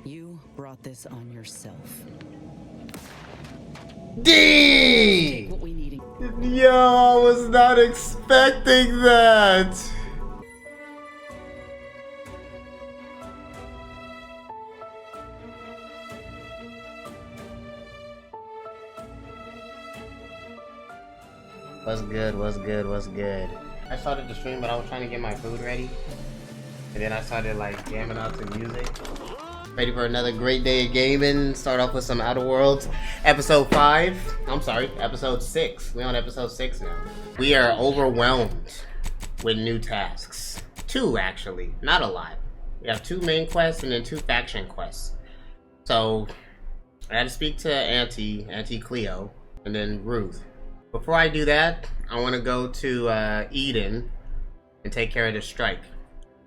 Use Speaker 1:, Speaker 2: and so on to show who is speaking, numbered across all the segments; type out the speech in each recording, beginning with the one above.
Speaker 1: You brought this on yourself.
Speaker 2: D!
Speaker 1: What we need.
Speaker 2: Yo, I was not expecting that. What's good? What's good? What's good? I started the stream, but I was trying to get my food ready. And then I started like jamming out to music. Ready for another great day of gaming. Start off with some Outer Worlds. Episode 5. I'm sorry, episode 6. We're on episode 6 now. We are overwhelmed with new tasks. 2 actually, not a lot. We have 2 main quests and then 2 faction quests. So I had to speak to Auntie Cleo, and then Ruth. Before I do that, I want to go to Eden and take care of the strike.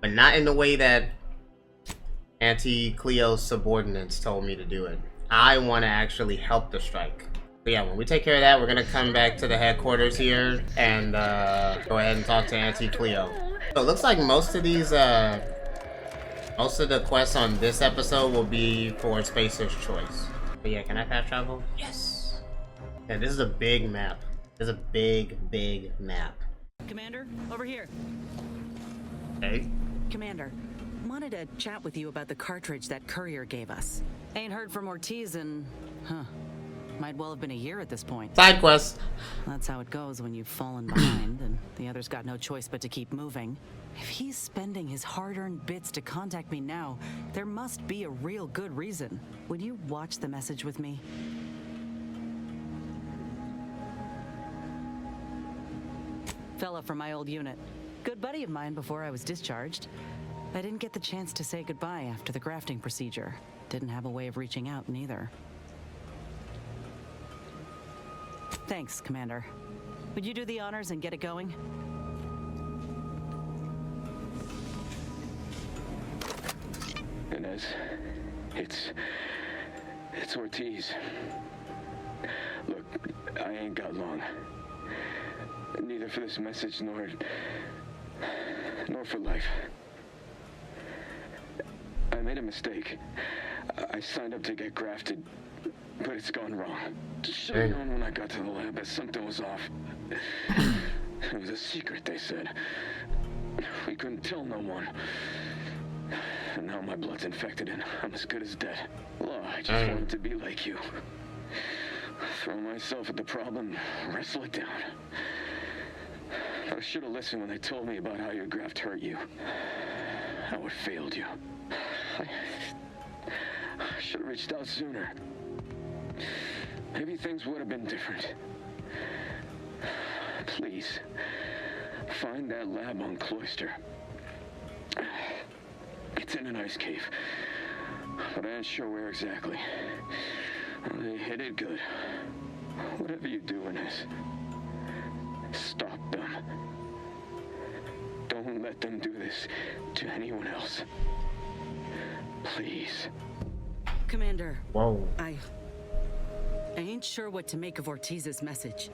Speaker 2: But not in the way that Auntie Cleo's subordinates told me to do it. I want to actually help the strike. But yeah, when we take care of that, we're going to come back to the headquarters here and go ahead and talk to Auntie Cleo. So it looks like most of these, most of the quests on this episode will be for Spacer's Choice. But yeah, can I fast travel? Yes. And this is a big map. This is a big map.
Speaker 1: Commander, over here.
Speaker 2: Okay.
Speaker 1: Commander, wanted to chat with you about the cartridge that courier gave us. Ain't heard from Ortiz in, might well have been a year at this point.
Speaker 2: Side quest.
Speaker 1: That's how it goes when you've fallen behind and the others got no choice but to keep moving. If he's spending his hard-earned bits to contact me now, there must be a real good reason. Would you watch the message with me? Fella from my old unit. Good buddy of mine before I was discharged. I didn't get the chance to say goodbye after the grafting procedure. Didn't have a way of reaching out neither. Thanks, Commander. Would you do the honors and get it going?
Speaker 3: Inez, it's Ortiz. Look, I ain't got long. Neither for this message nor for life. I made a mistake. I signed up to get grafted, but it's gone wrong. Should have known when I got to the lab that something was off. It was a secret, they said. We couldn't tell no one. And now my blood's infected and I'm as good as dead. Well, I just wanted to be like you. Throw myself at the problem, wrestle it down. I should have listened when they told me about how your graft hurt you. How it failed you. I should have reached out sooner. Maybe things would have been different. Please, find that lab on Cloister. It's in an ice cave, but I ain't sure where exactly. They hit it good. Whatever you do, Inez, stop them. Don't let them do this to anyone else. Please.
Speaker 1: Commander.
Speaker 2: Whoa.
Speaker 1: I ain't sure what to make of Ortiz's message.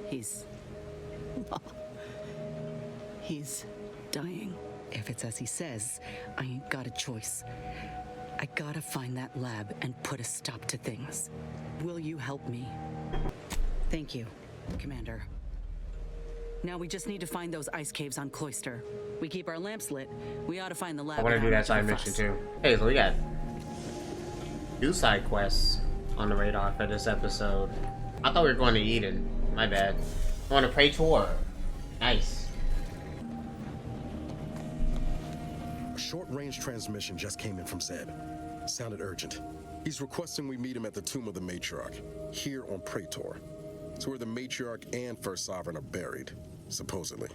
Speaker 1: He's dying. If it's as he says, I ain't got a choice. I gotta find that lab and put a stop to things. Will you help me? Thank you, Commander. Now we just need to find those ice caves on Cloister. We keep our lamps lit. We ought to find the lab.
Speaker 2: I want to do that side mission too. Hey, so we got 2 side quests on the radar for this episode. I thought we were going to Eden. My bad. I want to pray tour. Nice.
Speaker 4: A short-range transmission just came in from Zeb. Sounded urgent. He's requesting we meet him at the tomb of the Matriarch, here on Praetor. It's where the Matriarch and First Sovereign are buried, supposedly.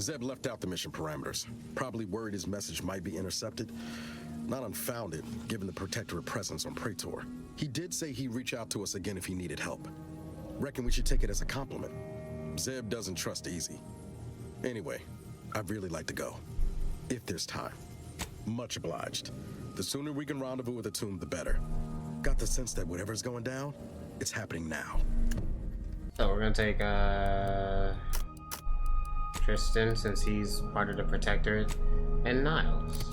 Speaker 4: Zeb left out the mission parameters, probably worried his message might be intercepted. Not unfounded, given the Protectorate presence on Praetor. He did say he'd reach out to us again if he needed help. Reckon we should take it as a compliment. Zeb doesn't trust easy. Anyway, I'd really like to go, if there's time. Much obliged. The sooner we can rendezvous with the tomb, the better. Got the sense that whatever's going down, it's happening now.
Speaker 2: So we're gonna take Tristan, since he's part of the Protectorate. and Niles.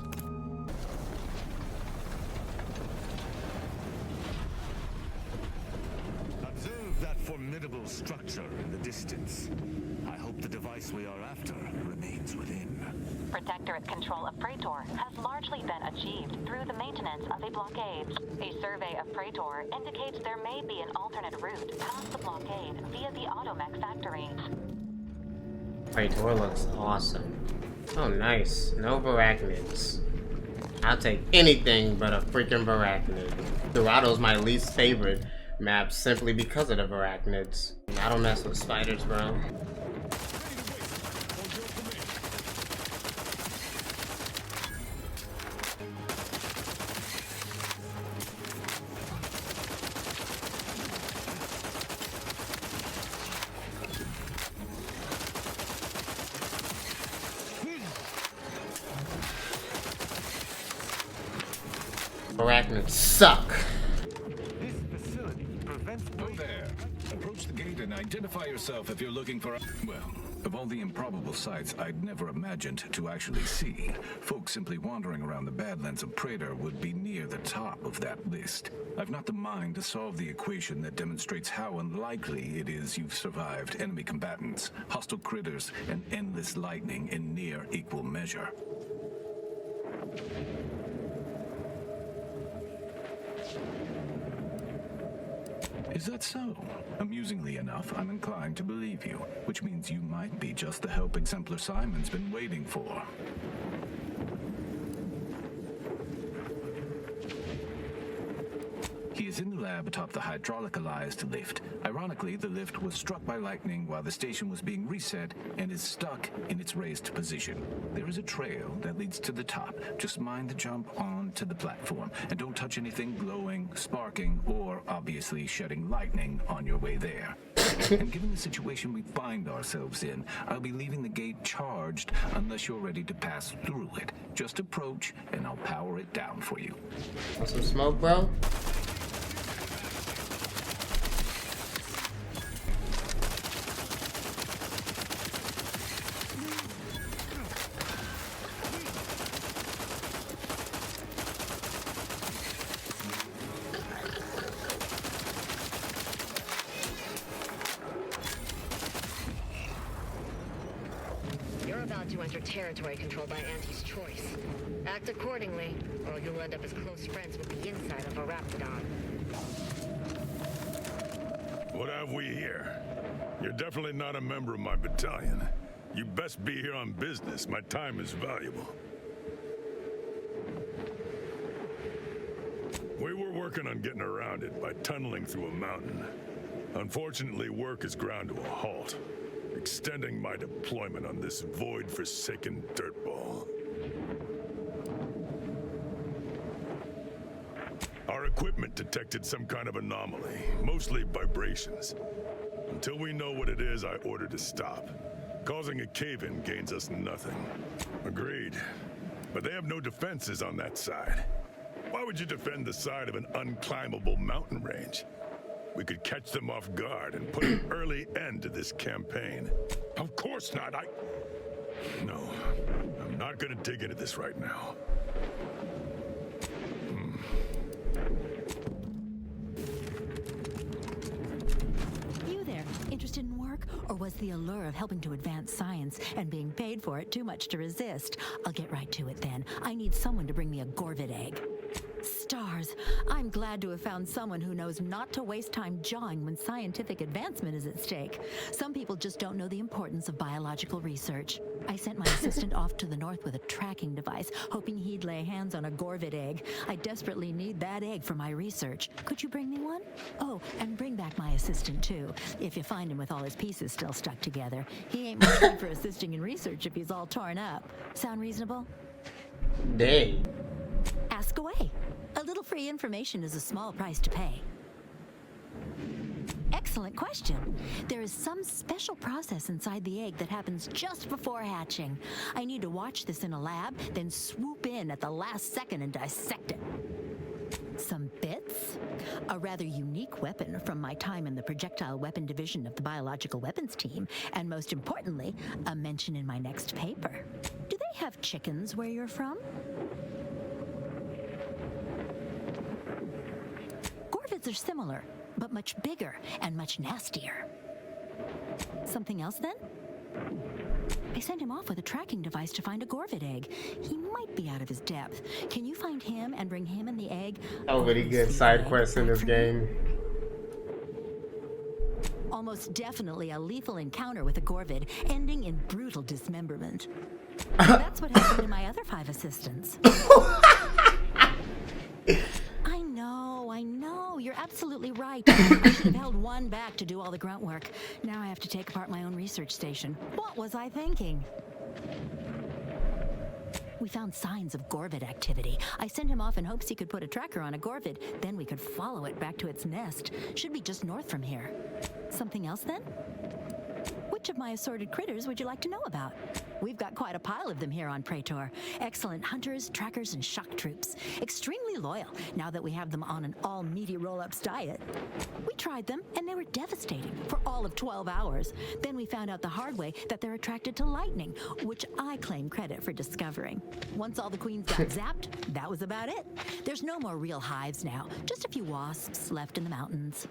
Speaker 5: Observe that formidable structure in the distance. I hope the device we are after remains within.
Speaker 6: Protectorate control of Praetor has largely been achieved through the maintenance of a blockade. A survey of Praetor indicates there may be an alternate route past the blockade via the Automech factory.
Speaker 2: Praetor looks awesome. Oh, nice. No Barachnids. I'll take anything but a freaking Barachnid. Dorado's my least favorite map simply because of the Barachnids. I don't mess with spiders, bro. Arachnids suck.
Speaker 5: This facility prevents...
Speaker 7: Go there. Approach the gate and identify yourself if you're looking for... Well, of all the improbable sights I'd never imagined to actually see, folks simply wandering around the Badlands of Praetor would be near the top of that list. I've not the mind to solve the equation that demonstrates how unlikely it is you've survived enemy combatants, hostile critters, and endless lightning in near equal measure. Is that so? Amusingly enough, I'm inclined to believe you, which means you might be just the help Exemplar Simon's been waiting for. He is in the lab atop the hydraulicalized lift. Ironically, the lift was struck by lightning while the station was being reset and is stuck in its raised position. There is a trail that leads to the top. Just mind the jump onto the platform and don't touch anything glowing, sparking, or obviously shedding lightning on your way there. And given the situation we find ourselves in, I'll be leaving the gate charged unless you're ready to pass through it. Just approach and I'll power it down for you.
Speaker 2: Want some smoke, bro?
Speaker 8: You're about to enter territory controlled by Auntie's choice. Act accordingly, or you'll end up as close friends with the inside of a Raptidon.
Speaker 9: What have we here? You're definitely not a member of my battalion. You best be here on business. My time is valuable. We were working on getting around it by tunneling through a mountain. Unfortunately, work is ground to a halt, extending my deployment on this void-forsaken dirtball. Our equipment detected some kind of anomaly, mostly vibrations. Until we know what it is, I ordered to stop. Causing a cave-in gains us nothing. Agreed. But they have no defenses on that side. Why would you defend the side of an unclimbable mountain range? We could catch them off guard and put an early end to this campaign. Of course not, No, I'm not gonna dig into this right now.
Speaker 10: You there, interested in work? Or was the allure of helping to advance science and being paid for it too much to resist? I'll get right to it then. I need someone to bring me a Gorvid egg. Stars, I'm glad to have found someone who knows not to waste time jawing when scientific advancement is at stake. Some people just don't know the importance of biological research. I sent my assistant off to the north with a tracking device, hoping he'd lay hands on a Gorvid egg. I desperately need that egg for my research. Could you bring me one? Oh, and bring back my assistant too, if you find him with all his pieces still stuck together. He ain't much good for assisting in research if he's all torn up. Sound reasonable?
Speaker 2: Dang.
Speaker 10: Ask away. A little free information is a small price to pay. Excellent question. There is some special process inside the egg that happens just before hatching. I need to watch this in a lab, then swoop in at the last second and dissect it. Some bits? A rather unique weapon from my time in the projectile weapon division of the biological weapons team, and most importantly, a mention in my next paper. Do they have chickens where you're from? Corvids are similar, but much bigger and much nastier. Something else then? I sent him off with a tracking device to find a Gorvid egg. He might be out of his depth. Can you find him and bring him and the egg?
Speaker 2: So many good side quests in this game.
Speaker 10: Almost definitely a lethal encounter with a Gorvid, ending in brutal dismemberment. That's what happened to my other 5 assistants. I know. You're absolutely right. I should have held one back to do all the grunt work. Now I have to take apart my own research station. What was I thinking? We found signs of Gorvid activity. I sent him off in hopes he could put a tracker on a Gorvid. Then we could follow it back to its nest. Should be just north from here. Something else then? Which of my assorted critters would you like to know about? We've got quite a pile of them here on Praetor. Excellent hunters, trackers, and shock troops. Extremely loyal, now that we have them on an all-meaty roll-ups diet. We tried them, and they were devastating for all of 12 hours. Then we found out the hard way that they're attracted to lightning, which I claim credit for discovering. Once all the queens got zapped, that was about it. There's no more real hives now, just a few wasps left in the mountains.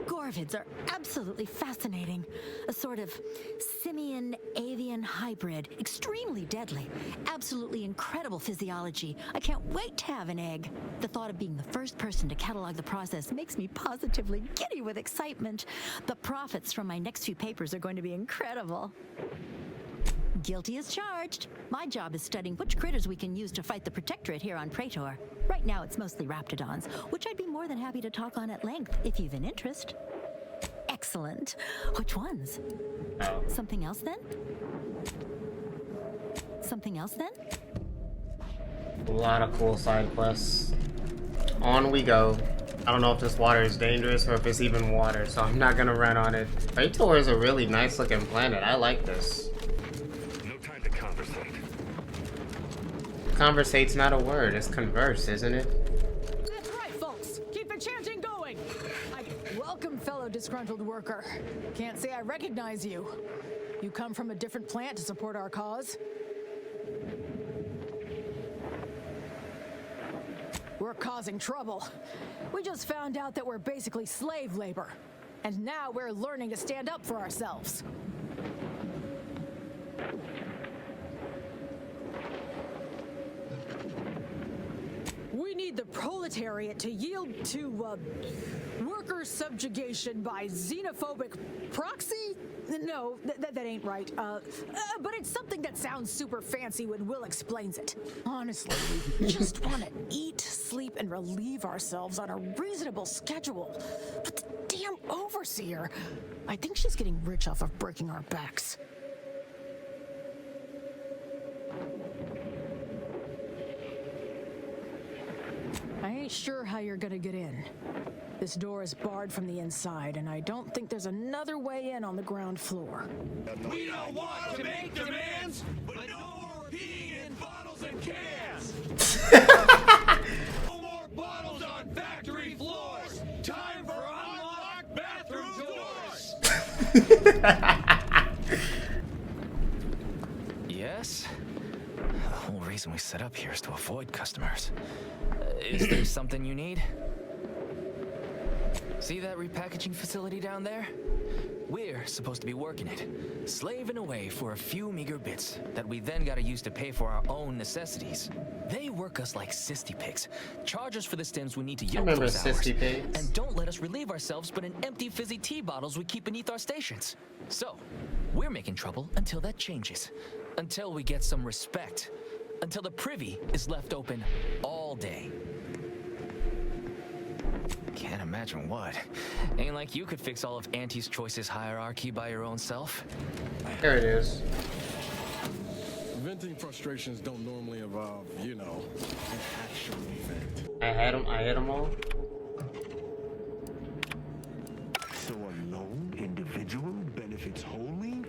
Speaker 10: Gorvids are absolutely fascinating. A sort of simian-avian hybrid, extremely deadly, absolutely incredible physiology. I can't wait to have an egg. The thought of being the first person to catalog the process makes me positively giddy with excitement. The profits from my next few papers are going to be incredible. Guilty as charged. My job is studying which critters we can use to fight the Protectorate here on Praetor. Right now it's mostly raptidons, which I'd be more than happy to talk on at length if you've an interest. Excellent. Which ones? Something else then? Something else then?
Speaker 2: A lot of cool side quests. On we go. I don't know if this water is dangerous or if it's even water, so I'm not gonna run on it. Praetor is a really nice looking planet. I like this.
Speaker 5: No time to conversate.
Speaker 2: Conversate's not a word, it's converse, isn't it?
Speaker 11: That's right, folks. Keep the chanting going. Welcome, fellow disgruntled worker. Can't say I recognize you. You come from a different plant to support our cause? We're causing trouble. We just found out that we're basically slave labor. And now we're learning to stand up for ourselves. We need the proletariat to yield to, worker subjugation by xenophobic proxy? No, that ain't right. But it's something that sounds super fancy when Will explains it. Honestly, we just want to eat, sleep, and relieve ourselves on a reasonable schedule. But the damn overseer, I think she's getting rich off of breaking our backs. I ain't sure how you're gonna get in. This door is barred from the inside, and I don't think there's another way in on the ground floor.
Speaker 12: We don't want to make demands, but no more peeing in bottles and cans! No more bottles on factory floors! Time for unlocked bathroom doors!
Speaker 13: Yes? The whole reason we set up here is to avoid customers. Is there something you need? See that repackaging facility down there? We're supposed to be working it, slaving away for a few meager bits that we then gotta use to pay for our own necessities. They work us like cysty pigs, charge us for the stems we need to yoke those hours, and don't let us relieve ourselves but in empty fizzy tea bottles we keep beneath our stations. So, we're making trouble until that changes, until we get some respect, until the privy is left open all day. Can't imagine what. Ain't like you could fix all of Auntie's Choice's hierarchy by your own self.
Speaker 2: There it is.
Speaker 4: Venting frustrations don't normally involve, you know, an actual event.
Speaker 2: I hit them all.
Speaker 5: So a lone individual benefits wholly,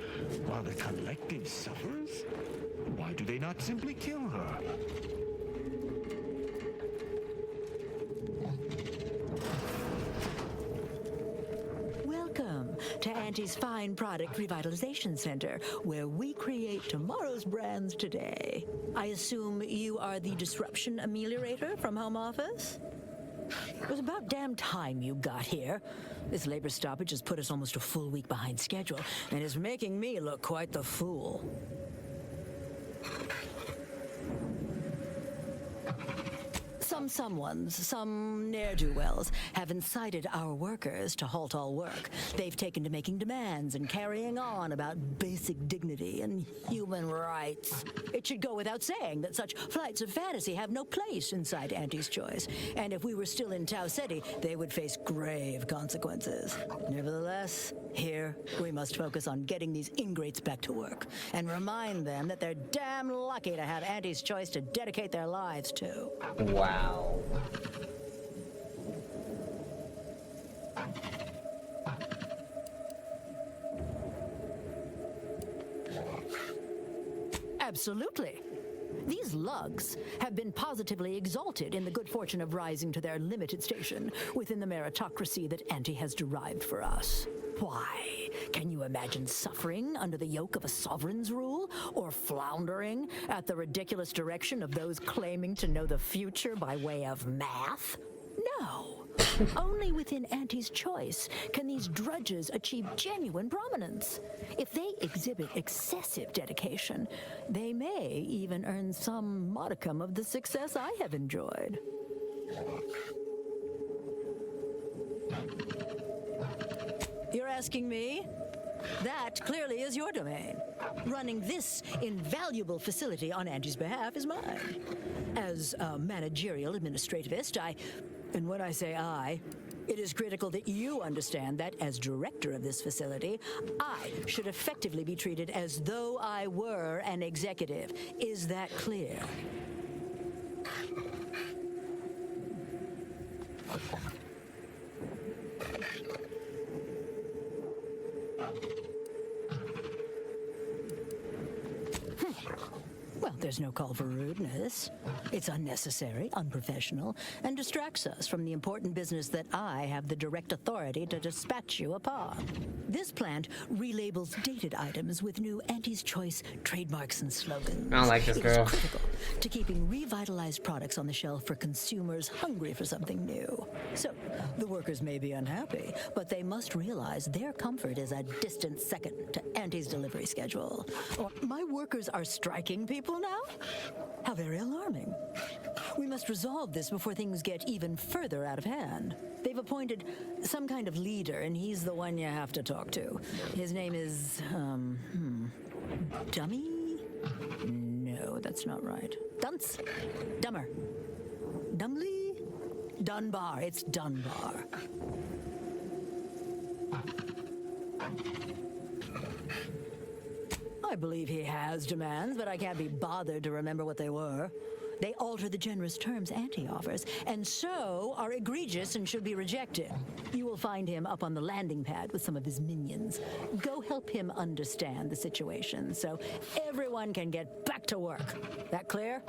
Speaker 5: while the collective suffers? Why do they not simply kill her?
Speaker 10: Auntie's Fine Product Revitalization Center, where we create tomorrow's brands today. I assume you are the disruption ameliorator from home office? It was about damn time you got here. This labor stoppage has put us almost a full week behind schedule and is making me look quite the fool. Some ne'er-do-wells have incited our workers to halt all work. They've taken to making demands and carrying on about basic dignity and human rights. It should go without saying that such flights of fantasy have no place inside Auntie's Choice. And if we were still in Tau Ceti, they would face grave consequences. Nevertheless, here we must focus on getting these ingrates back to work and remind them that they're damn lucky to have Auntie's Choice to dedicate their lives to.
Speaker 2: Wow.
Speaker 10: Absolutely. These lugs have been positively exalted in the good fortune of rising to their limited station within the meritocracy that Auntie has derived for us. Why? Can you imagine suffering under the yoke of a sovereign's rule? Or floundering at the ridiculous direction of those claiming to know the future by way of math? No. Only within Auntie's Choice can these drudges achieve genuine prominence. If they exhibit excessive dedication, they may even earn some modicum of the success I have enjoyed. You're asking me? That clearly is your domain. Running this invaluable facility on Angie's behalf is mine. As a managerial administrativist, and when I say I, it is critical that you understand that as director of this facility, I should effectively be treated as though I were an executive. Is that clear? Well, there's no call for rudeness. It's unnecessary, unprofessional, and distracts us from the important business that I have the direct authority to dispatch you upon. This plant relabels dated items with new Auntie's Choice trademarks and slogans.
Speaker 2: I don't like this girl.
Speaker 10: It's critical to keeping revitalized products on the shelf for consumers hungry for something new. So, the workers may be unhappy, but they must realize their comfort is a distant second to Auntie's delivery schedule. Or, my workers are striking people now? How very alarming. We must resolve this before things get even further out of hand. They've appointed some kind of leader, and he's the one you have to talk to. His name is, Dummy? No, that's not right. Dunce? Dummer? Dumbly? Dunbar. It's Dunbar. I believe he has demands, but I can't be bothered to remember what they were. They alter the generous terms Auntie offers, and so are egregious and should be rejected. You will find him up on the landing pad with some of his minions. Go help him understand the situation so everyone can get back to work. That clear?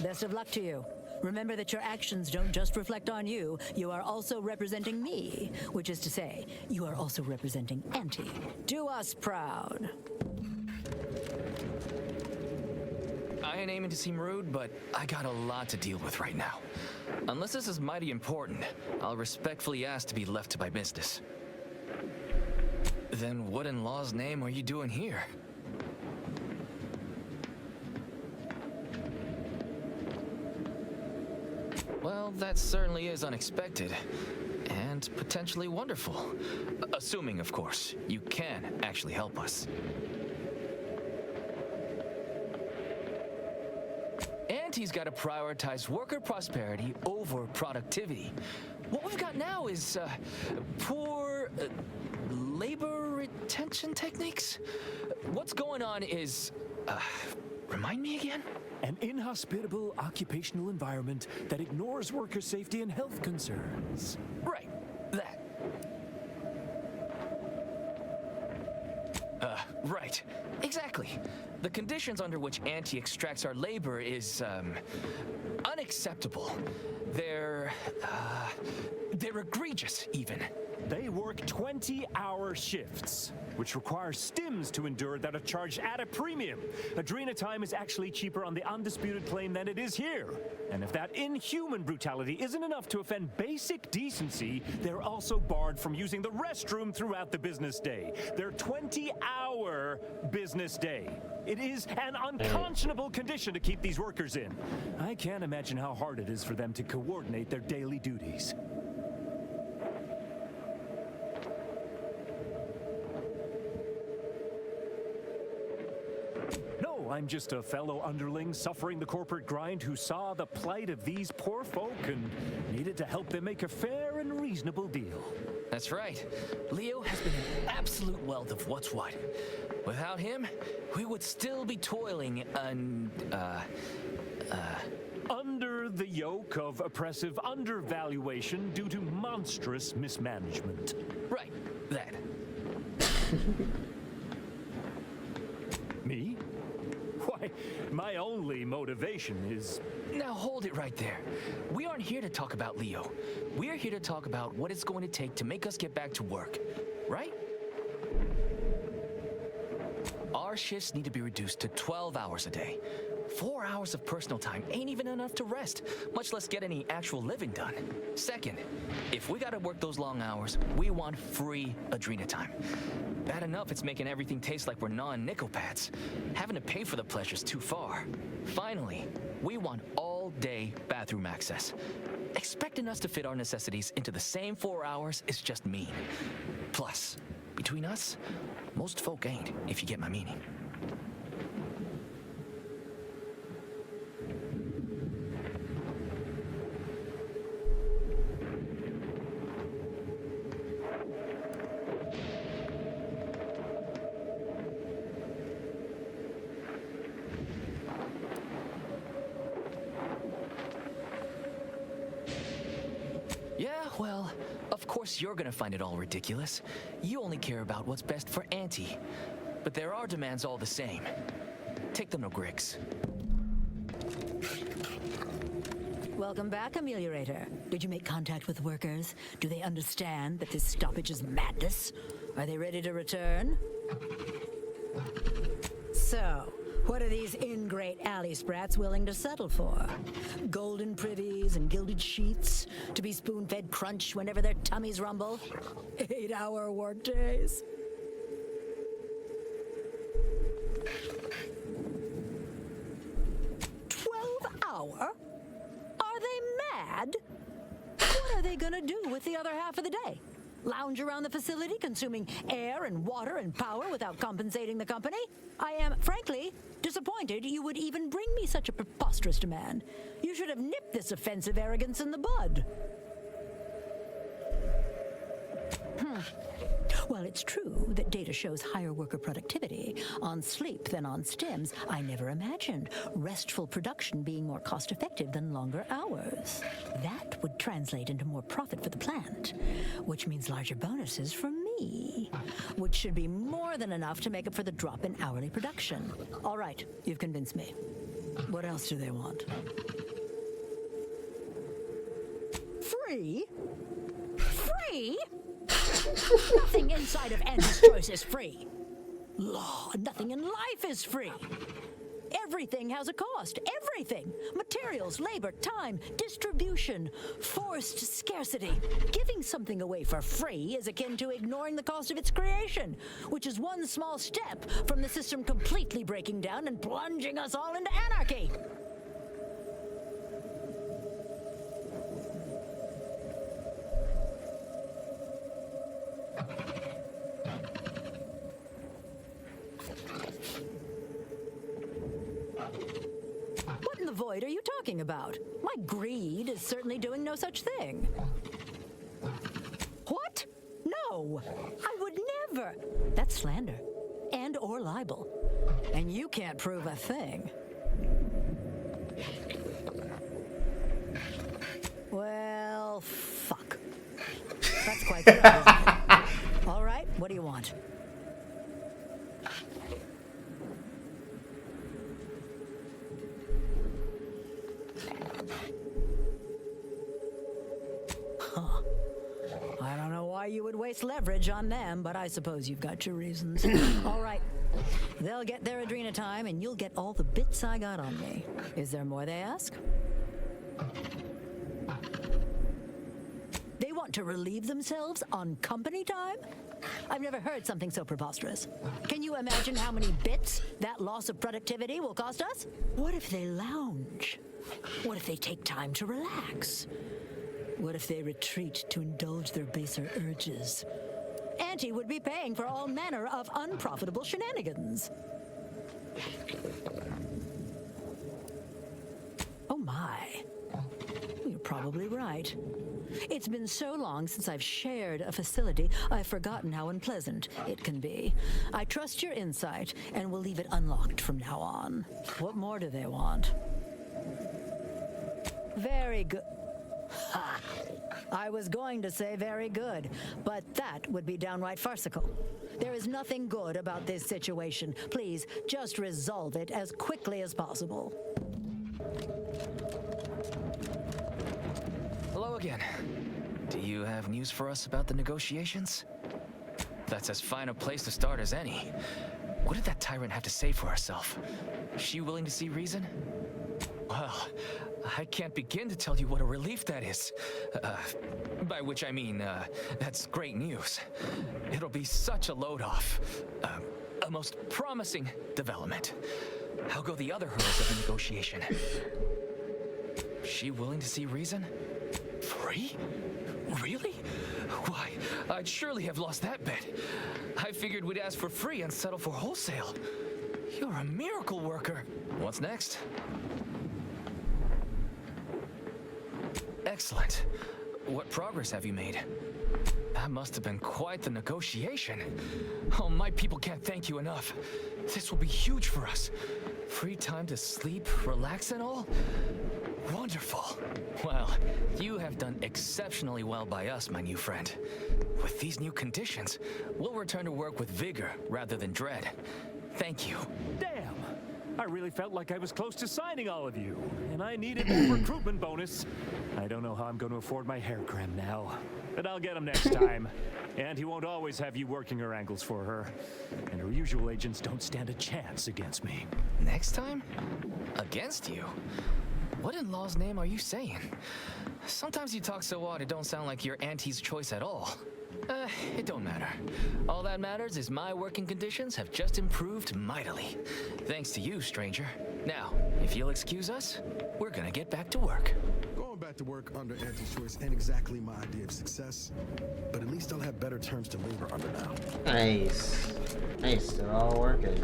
Speaker 10: Best of luck to you. Remember that your actions don't just reflect on you. You are also representing me, which is to say, you are also representing Auntie. Do us proud.
Speaker 13: I ain't aiming to seem rude, but I got a lot to deal with right now. Unless this is mighty important, I'll respectfully ask to be left to my business. Then what in law's name are you doing here? Well, that certainly is unexpected. And potentially wonderful. Assuming, of course, you can actually help us. Auntie's got to prioritize worker prosperity over productivity. What we've got now is poor labor retention techniques. What's going on is, remind me again?
Speaker 14: An inhospitable occupational environment that ignores worker safety and health concerns.
Speaker 13: Right, that. Right, exactly. The conditions under which Auntie extracts our labor is, unacceptable. They're egregious, even.
Speaker 14: They work 20-hour shifts, which requires stims to endure that are charged at a premium. Adrena time is actually cheaper on the undisputed claim than it is here. And if that inhuman brutality isn't enough to offend basic decency, they're also barred from using the restroom throughout the business day. Their 20-hour business day. It is an unconscionable condition to keep these workers in. I can't imagine how hard it is for them to coordinate their daily duties. No, I'm just a fellow underling suffering the corporate grind who saw the plight of these poor folk and needed to help them make a fair and reasonable deal.
Speaker 13: That's right. Leo has been an absolute wealth of what's what. Without him, we would still be toiling
Speaker 14: under the yoke of oppressive undervaluation due to monstrous mismanagement.
Speaker 13: Right, that.
Speaker 14: Me? Why, my only motivation is...
Speaker 13: Now hold it right there. We aren't here to talk about Leo. We're here to talk about what it's going to take to make us get back to work, right? Our shifts need to be reduced to 12 hours a day. 4 hours of personal time ain't even enough to rest, much less get any actual living done. Second, if we gotta work those long hours, we want free Adrena time. Bad enough it's making everything taste like we're gnawing nickel pads. Having to pay for the pleasure's too far. Finally, we want all-day bathroom access. Expecting us to fit our necessities into the same 4 hours is just mean. Plus, between us, most folk ain't, if you get my meaning. Yeah, well, of course you're gonna find it all ridiculous. You only care about what's best for Auntie. But there are demands all the same. Take them to Griggs.
Speaker 10: Welcome back, Ameliorator. Did you make contact with workers? Do they understand that this stoppage is madness? Are they ready to return? So, what are these ingrate alley sprats willing to settle for? Golden privies and gilded sheets? To be spoon-fed crunch whenever their tummies rumble? 8-hour workdays? Hour? Are they mad? What are they gonna do with the other half of the day? Lounge around the facility consuming air and water and power without compensating the company? I am, frankly, disappointed you would even bring me such a preposterous demand. You should have nipped this offensive arrogance in the bud. While it's true that data shows higher worker productivity on sleep than on stims, I never imagined restful production being more cost-effective than longer hours. That would translate into more profit for the plant, which means larger bonuses for me, which should be more than enough to make up for the drop in hourly production. All right, you've convinced me. What else do they want? Free? Free? Nothing inside of Andy's choice is free. Law, nothing in life is free. Everything has a cost. Everything. Materials, labor, time, distribution, forced scarcity. Giving something away for free is akin to ignoring the cost of its creation, which is one small step from the system completely breaking down and plunging us all into anarchy. What in the void are you talking about? My greed is certainly doing no such thing. What? No, I would never. That's slander and or libel. And you can't prove a thing. Well, fuck. That's quite the isn't it? All right, what do you want? Huh. I don't know why you would waste leverage on them, but I suppose you've got your reasons. All right. They'll get their Adrena time, and you'll get all the bits I got on me. Is there more they ask? They want to relieve themselves on company time? I've never heard something so preposterous. Can you imagine how many bits that loss of productivity will cost us? What if they lounge? What if they take time to relax? What if they retreat to indulge their baser urges? Auntie would be paying for all manner of unprofitable shenanigans. Oh my. You're probably right. It's been so long since I've shared a facility, I've forgotten how unpleasant it can be. I trust your insight and will leave it unlocked from now on. What more do they want? Very good. Ha! I was going to say very good, but that would be downright farcical. There is nothing good about this situation. Please, just resolve it as quickly as possible.
Speaker 13: Hello again. Do you have news for us about the negotiations? That's as fine a place to start as any. What did that tyrant have to say for herself? Is she willing to see reason? Well, I can't begin to tell you what a relief that is. By which I mean, that's great news. It'll be such a load off. A most promising development. How go the other hurdles of the negotiation? Is she willing to see reason? Free? Really? Why, I'd surely have lost that bet. I figured we'd ask for free and settle for wholesale. You're a miracle worker. What's next? Excellent. What progress have you made? That must have been quite the negotiation. Oh, my people can't thank you enough. This will be huge for us. Free time to sleep, relax and all? Wonderful. Well, you have done exceptionally well by us, my new friend. With these new conditions, we'll return to work with vigor rather than dread. Thank you.
Speaker 14: Damn! I really felt like I was close to signing all of you, and I needed that recruitment bonus. I don't know how I'm going to afford my hair cream now, but I'll get them next time. And he won't always have you working her angles for her. And her usual agents don't stand a chance against me.
Speaker 13: Next time? Against you? What in law's name are you saying? Sometimes you talk so odd it don't sound like you're Auntie's choice at all. It don't matter. All that matters is my working conditions have just improved mightily. Thanks to you, stranger. Now, if you'll excuse us, we're gonna get back to work.
Speaker 4: Going back to work under Auntie's choice ain't exactly my idea of success, but at least I'll have better terms to labor under now.
Speaker 2: Nice. Nice, they're all working.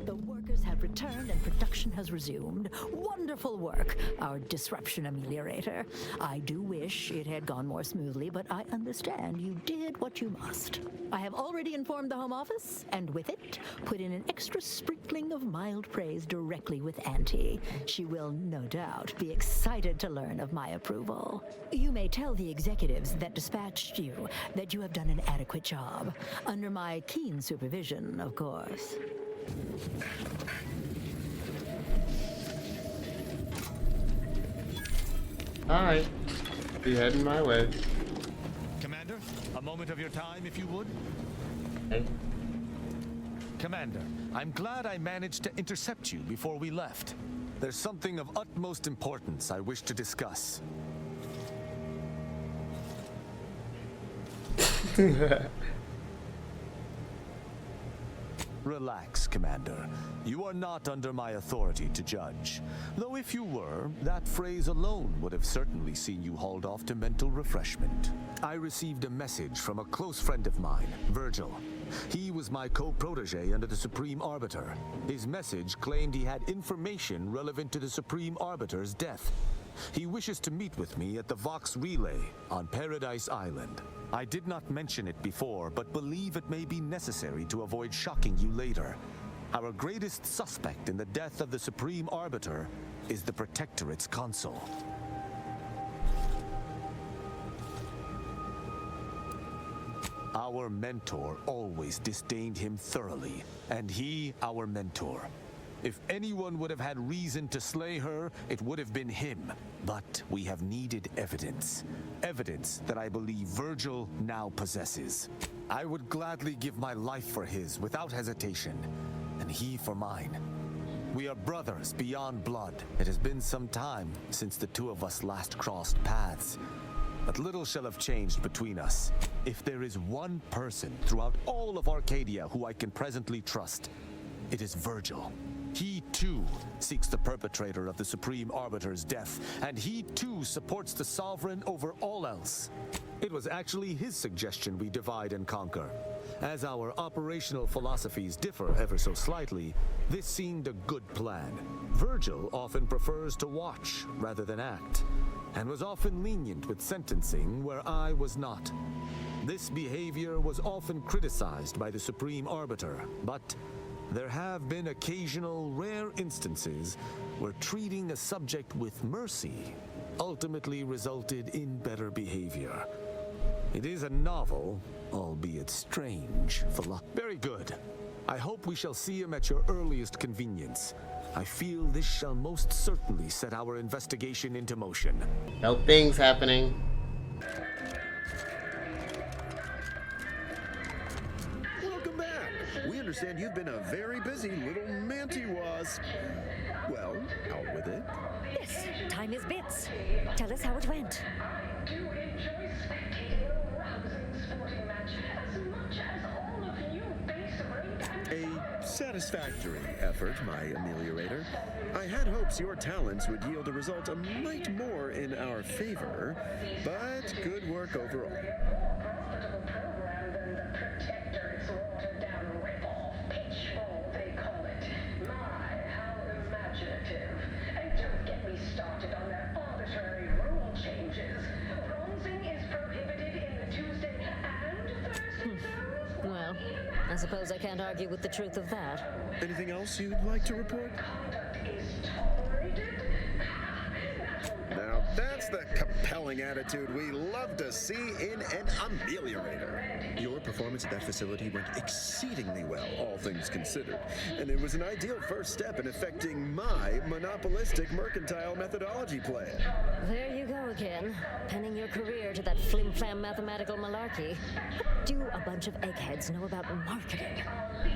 Speaker 10: The workers have returned and production has resumed. Wonderful work, our disruption ameliorator. I do wish it had gone more smoothly, but I understand you did what you must. I have already informed the Home Office, and with it, put in an extra sprinkling of mild praise directly with Auntie. She will, no doubt, be excited to learn of my approval. You may tell the executives that dispatched you that you have done an adequate job. Under my keen supervision, of course.
Speaker 2: Alright. Be heading my way.
Speaker 5: Commander, a moment of your time, if you would.
Speaker 2: Hey.
Speaker 5: Commander, I'm glad I managed to intercept you before we left. There's something of utmost importance I wish to discuss. Relax, Commander. You are not under my authority to judge. Though if you were, that phrase alone would have certainly seen you hauled off to mental refreshment. I received a message from a close friend of mine, Virgil. He was my co-protege under the Supreme Arbiter. His message claimed he had information relevant to the Supreme Arbiter's death. He wishes to meet with me at the Vox Relay on Paradise Island. I did not mention it before, but believe it may be necessary to avoid shocking you later. Our greatest suspect in the death of the Supreme Arbiter is the Protectorate's consul. Our mentor always disdained him thoroughly, and he our mentor. If anyone would have had reason to slay her, it would have been him. But we have needed evidence. Evidence that I believe Virgil now possesses. I would gladly give my life for his without hesitation, and he for mine. We are brothers beyond blood. It has been some time since the two of us last crossed paths. But little shall have changed between us. If there is one person throughout all of Arcadia who I can presently trust, it is Virgil. He too seeks the perpetrator of the Supreme Arbiter's death, and he too supports the Sovereign over all else. It was actually his suggestion we divide and conquer. As our operational philosophies differ ever so slightly, this seemed a good plan. Virgil often prefers to watch rather than act, and was often lenient with sentencing where I was not. This behavior was often criticized by the Supreme Arbiter, but there have been occasional rare instances where treating a subject with mercy ultimately resulted in better behavior. It is a novel, albeit strange, Very good. I hope we shall see him at your earliest convenience. I feel this shall most certainly set our investigation into motion.
Speaker 2: No things happening.
Speaker 15: Welcome back. We understand you've been a very busy little manty-was. Well, out with it.
Speaker 10: Yes, time is bits. Tell us how it went.
Speaker 15: A satisfactory effort, my ameliorator. I had hopes your talents would yield a result a mite more in our favor, but good work overall.
Speaker 8: Well, I suppose I can't argue with the truth of that.
Speaker 15: Anything else you'd like to report? Now that's the compelling attitude we love to see in an ameliorator. Your performance at that facility went exceedingly well, all things considered. And it was an ideal first step in effecting my monopolistic mercantile methodology plan.
Speaker 8: There you go again, penning your career to that flim-flam mathematical malarkey. What do a bunch of eggheads know about marketing?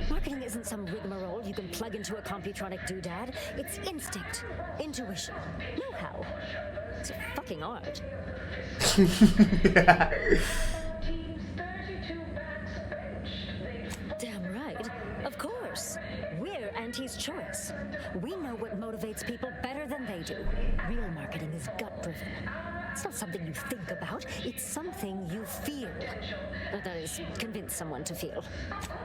Speaker 8: Marketing isn't some rigmarole you can plug into a computronic doodad. It's instinct, intuition, know-how. It's a fucking art. Damn right. Of course. We're Auntie's choice. We know what motivates people better than they do. Real marketing is gut-driven. It's not something you think about, it's something you feel. That is, convince someone to feel.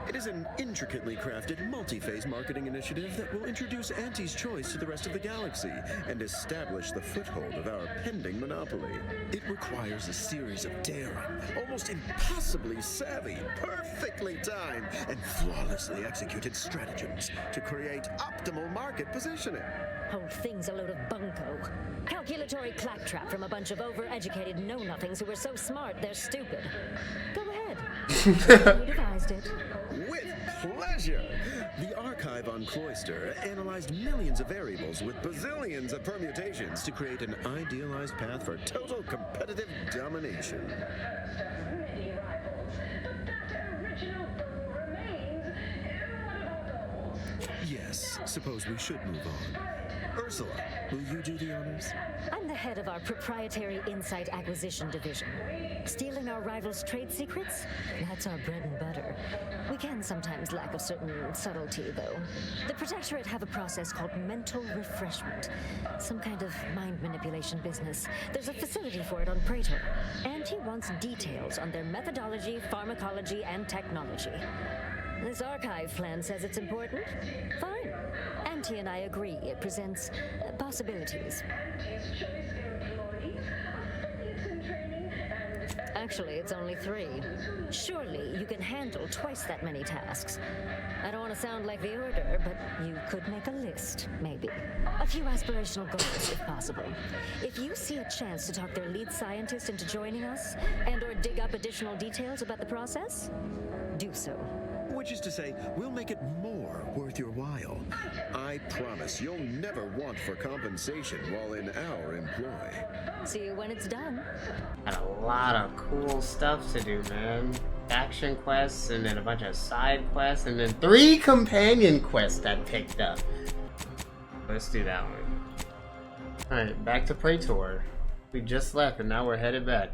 Speaker 15: It is an intricately crafted, multi-phase marketing initiative that will introduce Auntie's Choice to the rest of the galaxy and establish the foothold of our pending monopoly. It requires a series of daring, almost impossibly savvy, perfectly timed, and flawlessly executed stratagems to create optimal market positioning.
Speaker 8: Whole thing's a load of bunco. Calculatory claptrap from a bunch of overeducated know-nothings who are so smart they're stupid. Go ahead. You devised it.
Speaker 15: With pleasure! The archive on Cloister analyzed millions of variables with bazillions of permutations to create an idealized path for total competitive domination. Yes, suppose we should move on. Ursula, will you do the honors?
Speaker 8: I'm the head of our proprietary insight acquisition division. Stealing our rivals' trade secrets? That's our bread and butter. We can sometimes lack a certain subtlety, though. The Protectorate have a process called mental refreshment. Some kind of mind manipulation business. There's a facility for it on Praetor. And he wants details on their methodology, pharmacology, and technology. This archive plan says it's important. Fine. Auntie and I agree it presents possibilities. Actually, it's only 3. Surely you can handle twice that many tasks. I don't want to sound like the Order, but you could make a list, maybe. A few aspirational goals, if possible. If you see a chance to talk their lead scientist into joining us, and/or dig up additional details about the process, do so.
Speaker 15: Which is to say, we'll make it more worth your while. I promise you'll never want for compensation while in our employ.
Speaker 8: See you when it's done.
Speaker 2: Got a lot of cool stuff to do, man. Action quests, and then a bunch of side quests, and then 3 companion quests that picked up. Let's do that one. Alright, back to Praetor. We just left and now we're headed back.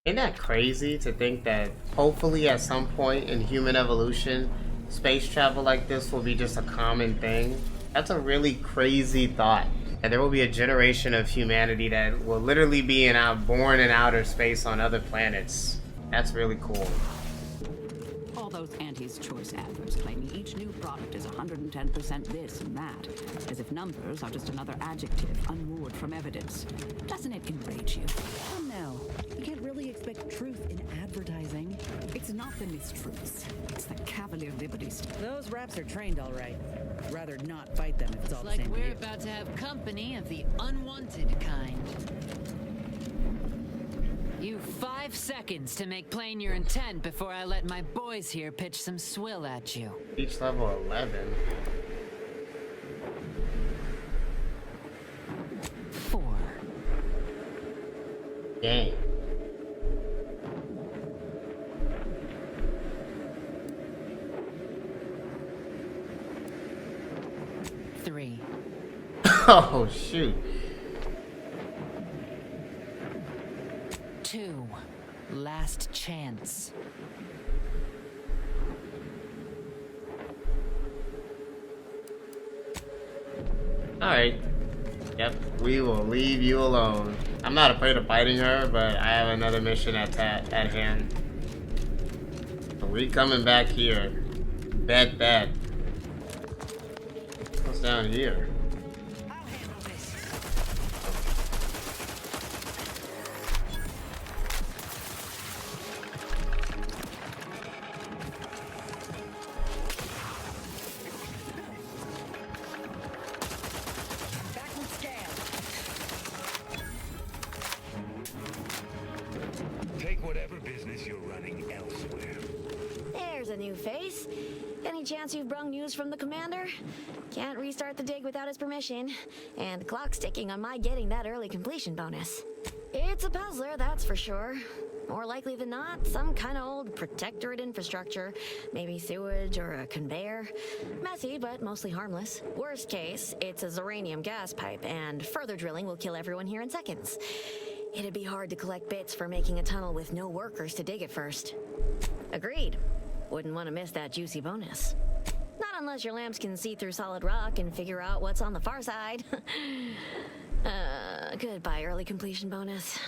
Speaker 2: Ain't that crazy to think that hopefully at some point in human evolution, space travel like this will be just a common thing? That's a really crazy thought. And there will be a generation of humanity that will literally be born in outer space on other planets. That's really cool.
Speaker 16: All those Auntie's Choice adverts claiming each new product is 110% this and that, as if numbers are just another adjective unmoored from evidence. Doesn't it enrage you?
Speaker 17: Oh no, you can't really expect truth in advertising.
Speaker 16: It's not the mistruths, it's the cavalier liberties.
Speaker 17: Those raps are trained all right. Rather not fight them if it's all the same to
Speaker 18: We're
Speaker 17: you.
Speaker 18: about to have company of the unwanted kind. You 5 seconds to make plain your intent before I let my boys here pitch some swill at you.
Speaker 2: Each level 11.
Speaker 18: 4.
Speaker 2: Dang.
Speaker 18: Three.
Speaker 2: Oh shoot.
Speaker 18: 2. Last chance.
Speaker 2: Alright. Yep, we will leave you alone. I'm not afraid of fighting her, but I have another mission at hand. So we coming back here. Bet that. What's down here?
Speaker 12: Take whatever business you're running elsewhere.
Speaker 19: There's a new face. Any chance you've brung news from the commander? Can't restart the dig without his permission, and the clock's ticking on my getting that early completion bonus. It's a puzzler, that's for sure. More likely than not, some kind of old protectorate infrastructure. Maybe sewage or a conveyor. Messy, but mostly harmless. Worst case, it's a uranium gas pipe, and further drilling will kill everyone here in seconds. It'd be hard to collect bits for making a tunnel with no workers to dig it first. Agreed. Wouldn't want to miss that juicy bonus. Not unless your lamps can see through solid rock and figure out what's on the far side. Goodbye, early completion bonus.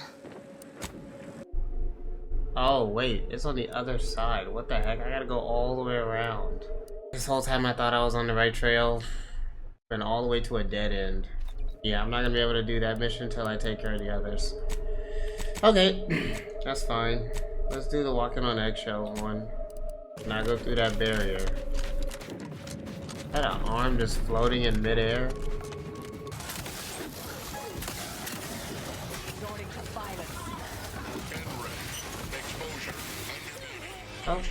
Speaker 2: Oh wait, it's on the other side. What the heck? I gotta go all the way around. This whole time I thought I was on the right trail. Been all the way to a dead end. Yeah, I'm not gonna be able to do that mission until I take care of the others. Okay, that's fine. Let's do the walking on eggshell one. Now go through that barrier. Is that an arm just floating in midair? Oh.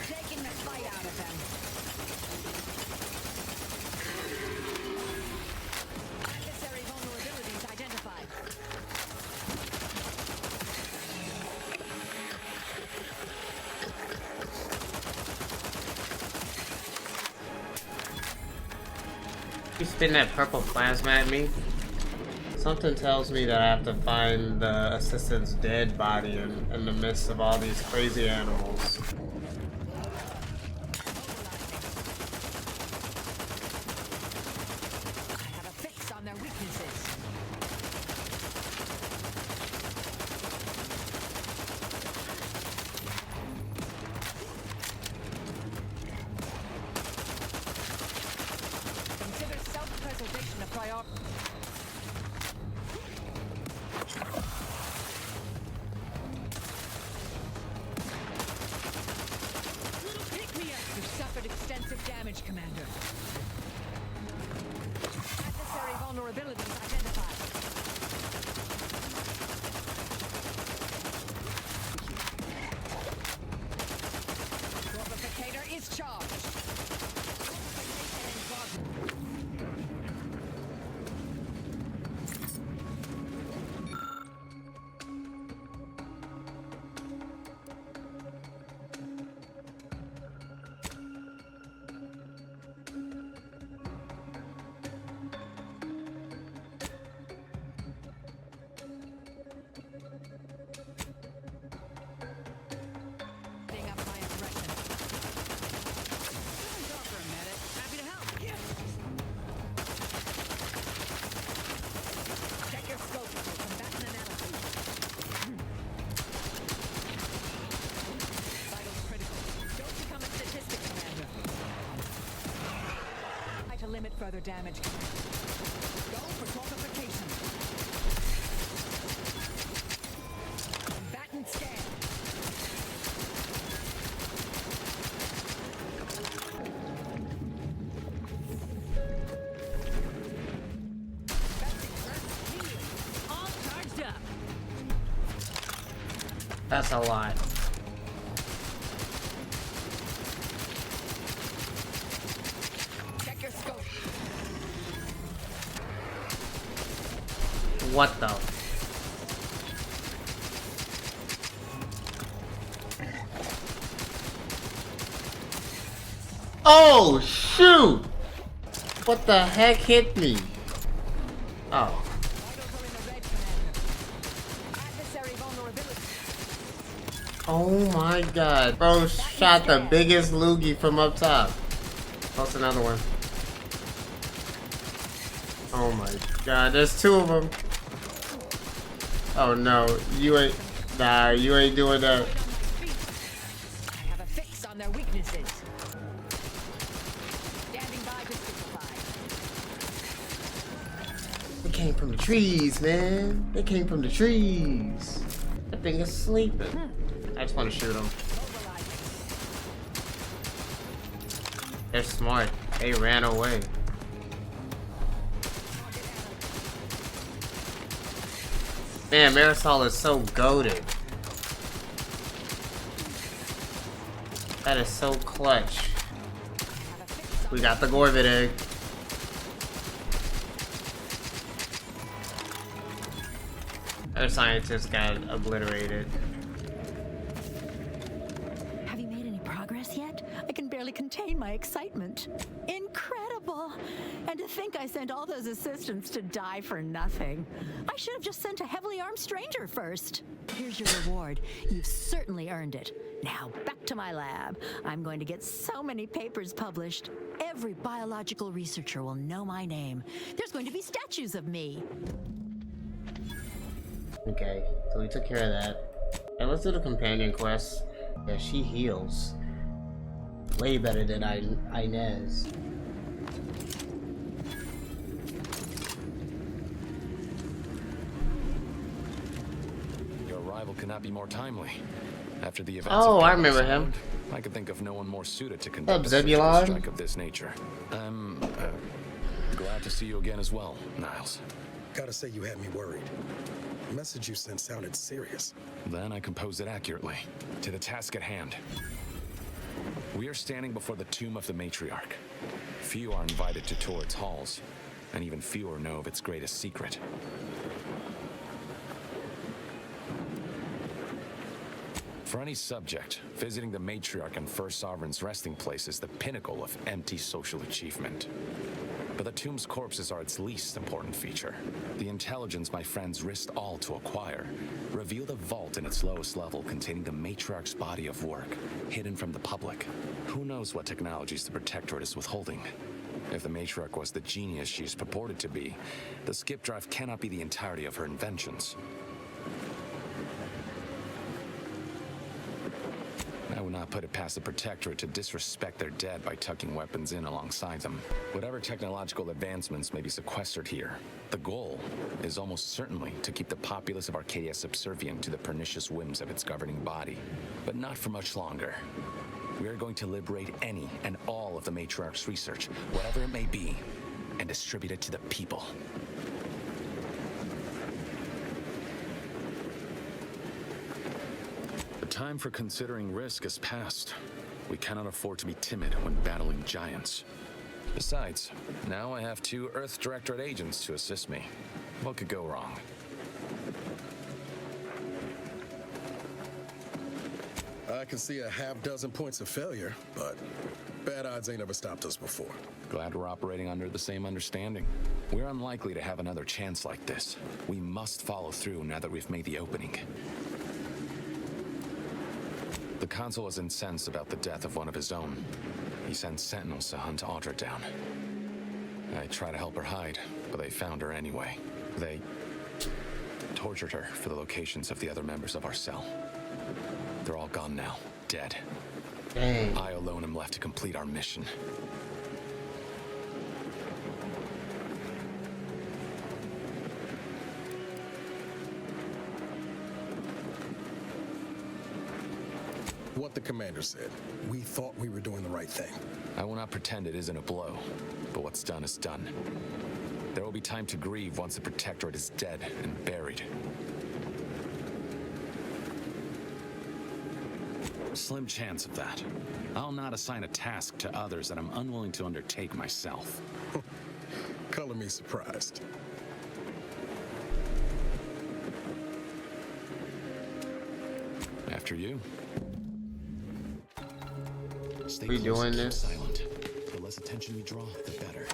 Speaker 16: Taking the fight out of them. Adversary vulnerabilities identified.
Speaker 2: You spin that purple plasma at me? Something tells me that I have to find the assistant's dead body in the midst of all these crazy animals.
Speaker 16: I have a fix on their weaknesses. Consider self-preservation a priority. further damage. Go for qualification. Combatant scan. All charged up.
Speaker 2: That's a lot.
Speaker 16: Check your scope.
Speaker 2: What the? Oh shoot! What the heck hit me? Oh. Oh my god. Bro shot the biggest loogie from up top. That's another one. Oh my god, there's two of them. Oh no, you ain't. Nah, you ain't doing that.
Speaker 16: I have a fix on their weaknesses. Standing by to simplify.
Speaker 2: They came from the trees, man. They came from the trees. That thing is sleeping. I just want to shoot them. They're smart. They ran away. Man, Marisol is so goated. That is so clutch. We got the Gorvid egg. Our scientist got obliterated.
Speaker 10: Have you made any progress yet? I can barely contain my excitement. Incredible! And to think I sent all those assistants to die for nothing. I should have just sent a heavily armed stranger first. Here's your reward. You've certainly earned it. Now back to my lab. I'm going to get so many papers published. Every biological researcher will know my name. There's going to be statues of me.
Speaker 2: Okay, so we took care of that. And let's do the companion quest. Yeah, she heals. Way better than Inez.
Speaker 20: Your arrival cannot be more timely. After the events
Speaker 2: Oh,
Speaker 20: of
Speaker 2: I remember him.
Speaker 20: I could think of no one more suited to conduct a
Speaker 2: Zebulon?
Speaker 20: surgical strike of this nature. I'm glad to see you again as well, Niles.
Speaker 4: Gotta say you had me worried. The message you sent sounded serious.
Speaker 20: Then I composed it accurately. To the task at hand. We are standing before the tomb of the matriarch. Few are invited to tour its halls, and even fewer know of its greatest secret. For any subject, visiting the matriarch and First Sovereign's resting place is the pinnacle of empty social achievement. But the tomb's corpses are its least important feature. The intelligence my friends risked all to acquire revealed a vault in its lowest level containing the matriarch's body of work, hidden from the public. Who knows what technologies the Protectorate is withholding? If the matriarch was the genius she is purported to be, the skip drive cannot be the entirety of her inventions. I would not put it past the Protectorate to disrespect their dead by tucking weapons in alongside them. Whatever technological advancements may be sequestered here, the goal is almost certainly to keep the populace of Arcadia subservient to the pernicious whims of its governing body. But not for much longer. We are going to liberate any and all of the Matriarch's research, whatever it may be, and distribute it to the people. The time for considering risk is past. We cannot afford to be timid when battling giants. Besides, now I have 2 Earth Directorate agents to assist me. What could go wrong?
Speaker 4: I can see a half-dozen points of failure, but bad odds ain't ever stopped us before.
Speaker 20: Glad we're operating under the same understanding. We're unlikely to have another chance like this. We must follow through now that we've made the opening. The Consul is incensed about the death of one of his own. He sends sentinels to hunt Audra down. I try to help her hide, but they found her anyway. They tortured her for the locations of the other members of our cell. They're all gone now, dead.
Speaker 2: Dang.
Speaker 20: I alone am left to complete our mission.
Speaker 4: what the commander said. We thought we were doing the right thing.
Speaker 20: I will not pretend it isn't a blow, but what's done is done. There will be time to grieve once the Protectorate is dead and buried. Slim chance of that. I'll not assign a task to others that I'm unwilling to undertake myself.
Speaker 4: Color me surprised.
Speaker 20: After you. Stay
Speaker 2: We
Speaker 20: close
Speaker 2: doing
Speaker 20: and keep
Speaker 2: this?
Speaker 20: silent. The less attention we draw, the better.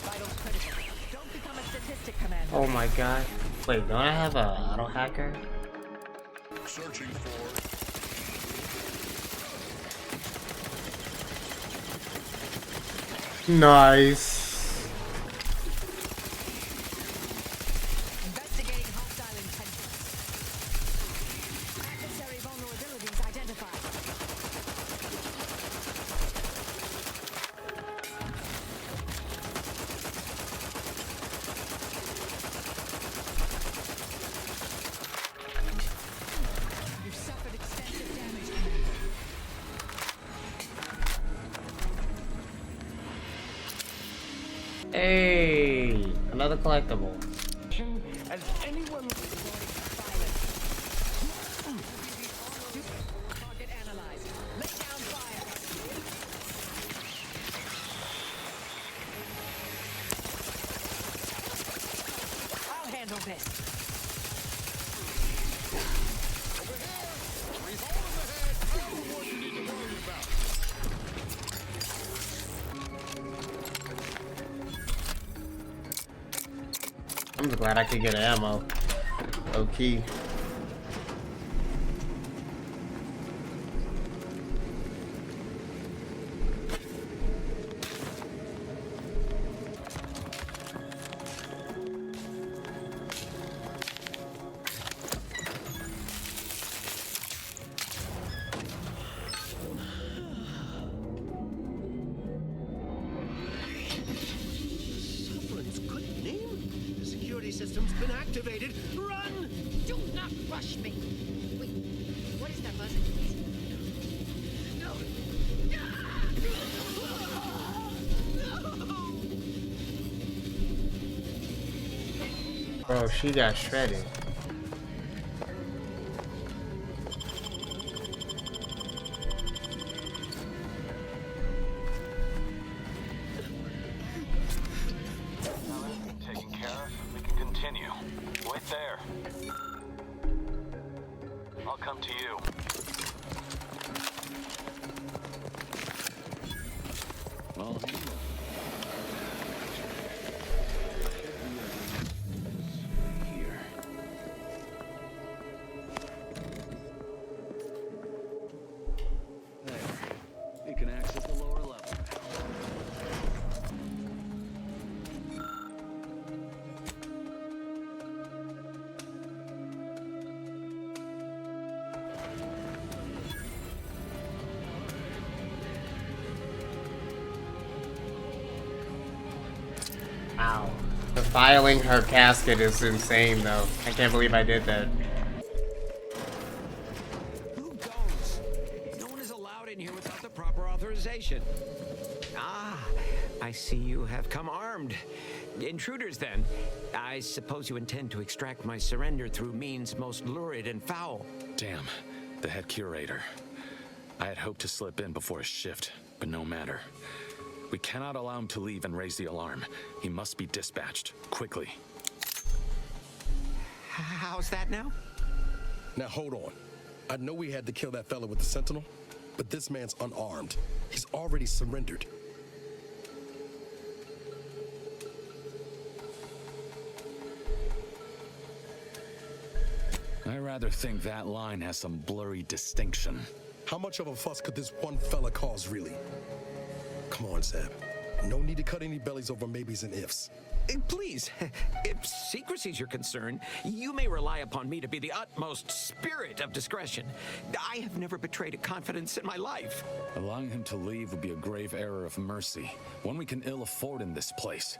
Speaker 10: Vitals critical. Don't become a statistic, Commander.
Speaker 2: Oh my god. Wait, don't I have a auto hacker?
Speaker 9: Searching for.
Speaker 2: Nice.
Speaker 10: Investigating hostile intentions. Adversary vulnerabilities identified. You suffered extensive damage, Commander.
Speaker 2: Hey, another collectible.
Speaker 12: As anyone
Speaker 10: Target analyzed. Lay down fire. I'll handle this.
Speaker 2: I'm just glad I could get ammo. Okay.
Speaker 12: Sovereign's good name? The security system's been activated. Run!
Speaker 21: Do not rush me. Wait, what is that buzzing? No.
Speaker 2: Bro, she got shredded.
Speaker 20: Taken care of, we can continue. Wait there. I'll come to you. Well, here.
Speaker 22: There. You can access the lower level.
Speaker 2: Ow. Defiling her casket is insane though. I can't believe I did that.
Speaker 23: Who goes? No one is allowed in here without the proper authorization. Ah, I see you have come armed. Intruders, then. I suppose you intend to extract my surrender through means most lurid and foul.
Speaker 20: Damn, the head curator. I had hoped to slip in before his shift, but no matter. We cannot allow him to leave and raise the alarm. He must be dispatched, quickly.
Speaker 23: How's that now?
Speaker 4: Now hold on. I know we had to kill that fella with the Sentinel, but this man's unarmed. He's already surrendered.
Speaker 20: I rather think that line has some blurry distinction.
Speaker 4: How much of a fuss could this one fella cause, really? Come on, Zeb. No need to cut any bellies over maybes and ifs.
Speaker 23: Please, if secrecy's your concern, you may rely upon me to be the utmost spirit of discretion. I have never betrayed a confidence in my life.
Speaker 20: Allowing him to leave would be a grave error of mercy, one we can ill afford in this place.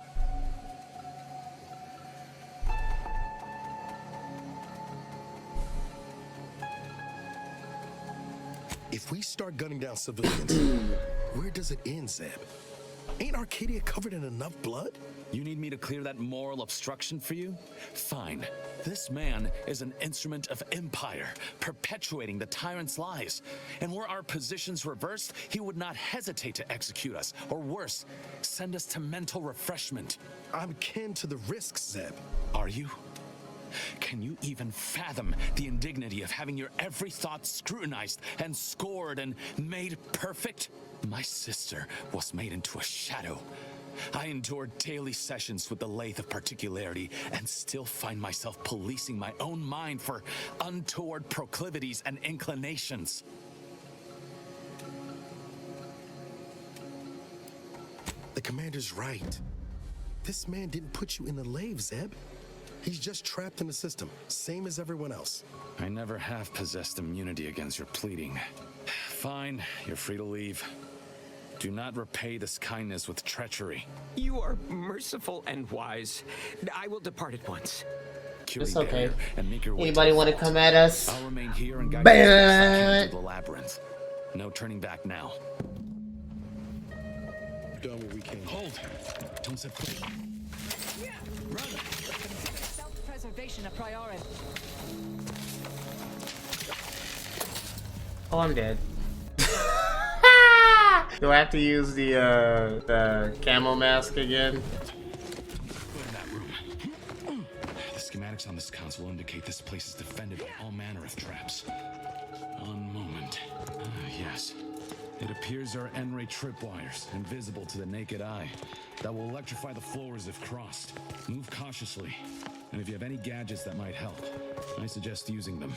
Speaker 4: If we start gunning down civilians, where does it end, Zeb? Ain't Arcadia covered in enough blood?
Speaker 20: You need me to clear that moral obstruction for you? Fine. This man is an instrument of empire, perpetuating the tyrant's lies. And were our positions reversed, he would not hesitate to execute us, or worse, send us to mental refreshment.
Speaker 4: I'm kin to the risks, Zeb.
Speaker 20: Are you? Can you even fathom the indignity of having your every thought scrutinized and scored and made perfect? My sister was made into a shadow. I endured daily sessions with the lathe of particularity and still find myself policing my own mind for untoward proclivities and inclinations.
Speaker 4: The commander's right. This man didn't put you in the lathe, Zeb. He's just trapped in the system, same as everyone else.
Speaker 20: I never have possessed immunity against your pleading. Fine, you're free to leave. Do not repay this kindness with treachery.
Speaker 23: You are merciful and wise. I will depart at once.
Speaker 2: It's okay.
Speaker 20: And make your way
Speaker 2: Anybody
Speaker 20: to
Speaker 2: want to come at us?
Speaker 20: I'll remain here and guide you through the labyrinth. No turning back now.
Speaker 4: Done what we can.
Speaker 20: Hold! Don't set foot.
Speaker 16: Run! Self-preservation a priority.
Speaker 2: Oh, I'm dead. Do I have to use the camo mask again?
Speaker 20: Go in that room. The schematics on this console indicate this place is defended by all manner of traps. One moment. Yes. It appears there are N-ray tripwires, invisible to the naked eye, that will electrify the floors if crossed. Move cautiously, and if you have any gadgets that might help, I suggest using them.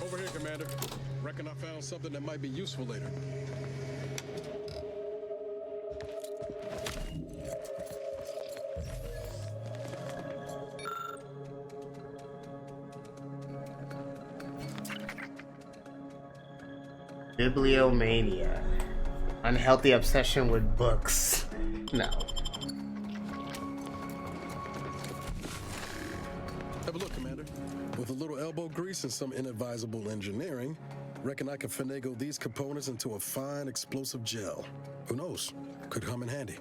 Speaker 4: Over here, Commander. Reckon I found something that might be useful later.
Speaker 2: Bibliomania. Unhealthy obsession with books. No.
Speaker 4: Have a look, Commander. With a little elbow grease and some inadvisable engineering, reckon I can finagle these components into a fine explosive gel. Who knows? Could come in handy.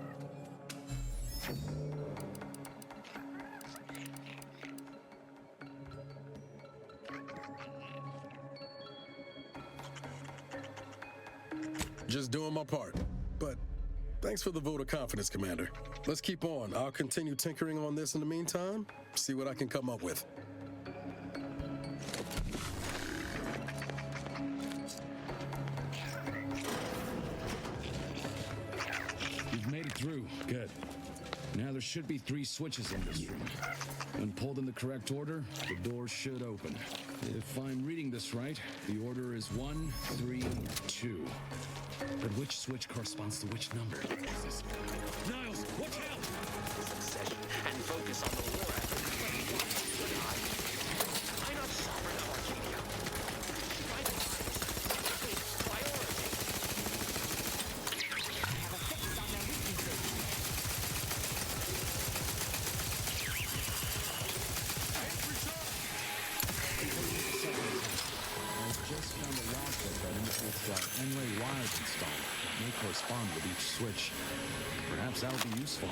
Speaker 4: Just doing my part. But thanks for the vote of confidence, Commander. Let's keep on. I'll continue tinkering on this in the meantime, see what I can come up with.
Speaker 20: You've made it through. Good. Now there should be 3 switches in this room. When pulled in the correct order, the door should open. If I'm reading this right, the order is 1, 3, 2. But which switch corresponds to which number? Niles, watch out!
Speaker 12: And focus on the war effort. I'm not sovereign of Arcadia. Private priority.
Speaker 16: I have a fix on their weaknesses.
Speaker 20: I just found a locket that indicates N-ray wires installed that may correspond with each switch. Perhaps that'll be useful.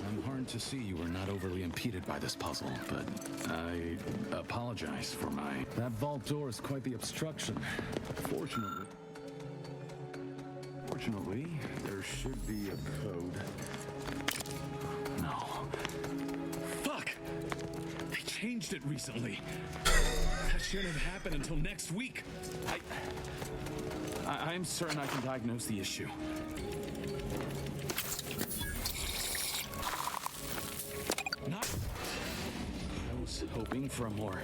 Speaker 20: I'm heartened to see you were not overly impeded by this puzzle, but I apologize for my... That vault door is quite the obstruction. Fortunately, there should be a code. No. Fuck! They changed it recently. That shouldn't have happened until next week. I'm certain I can diagnose the issue. Not... I was hoping for a more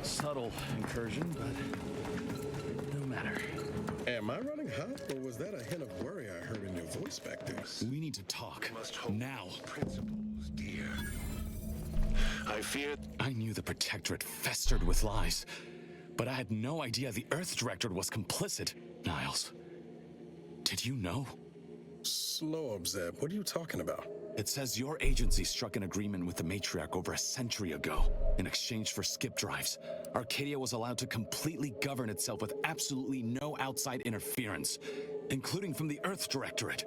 Speaker 20: subtle incursion, but no matter.
Speaker 4: Am I running hot, or was that a hint of worry I heard in your voice back there?
Speaker 20: We need to talk. Now.
Speaker 9: Principles, dear. I fear...
Speaker 20: I knew the Protectorate festered with lies, but I had no idea the Earth Directorate was complicit. Niles, Did you know?
Speaker 4: Slow up, Zeb. What are you talking about?
Speaker 20: It says your agency struck an agreement with the Matriarch over a century ago. In exchange for skip drives, Arcadia was allowed to completely govern itself with absolutely no outside interference, including from the Earth Directorate.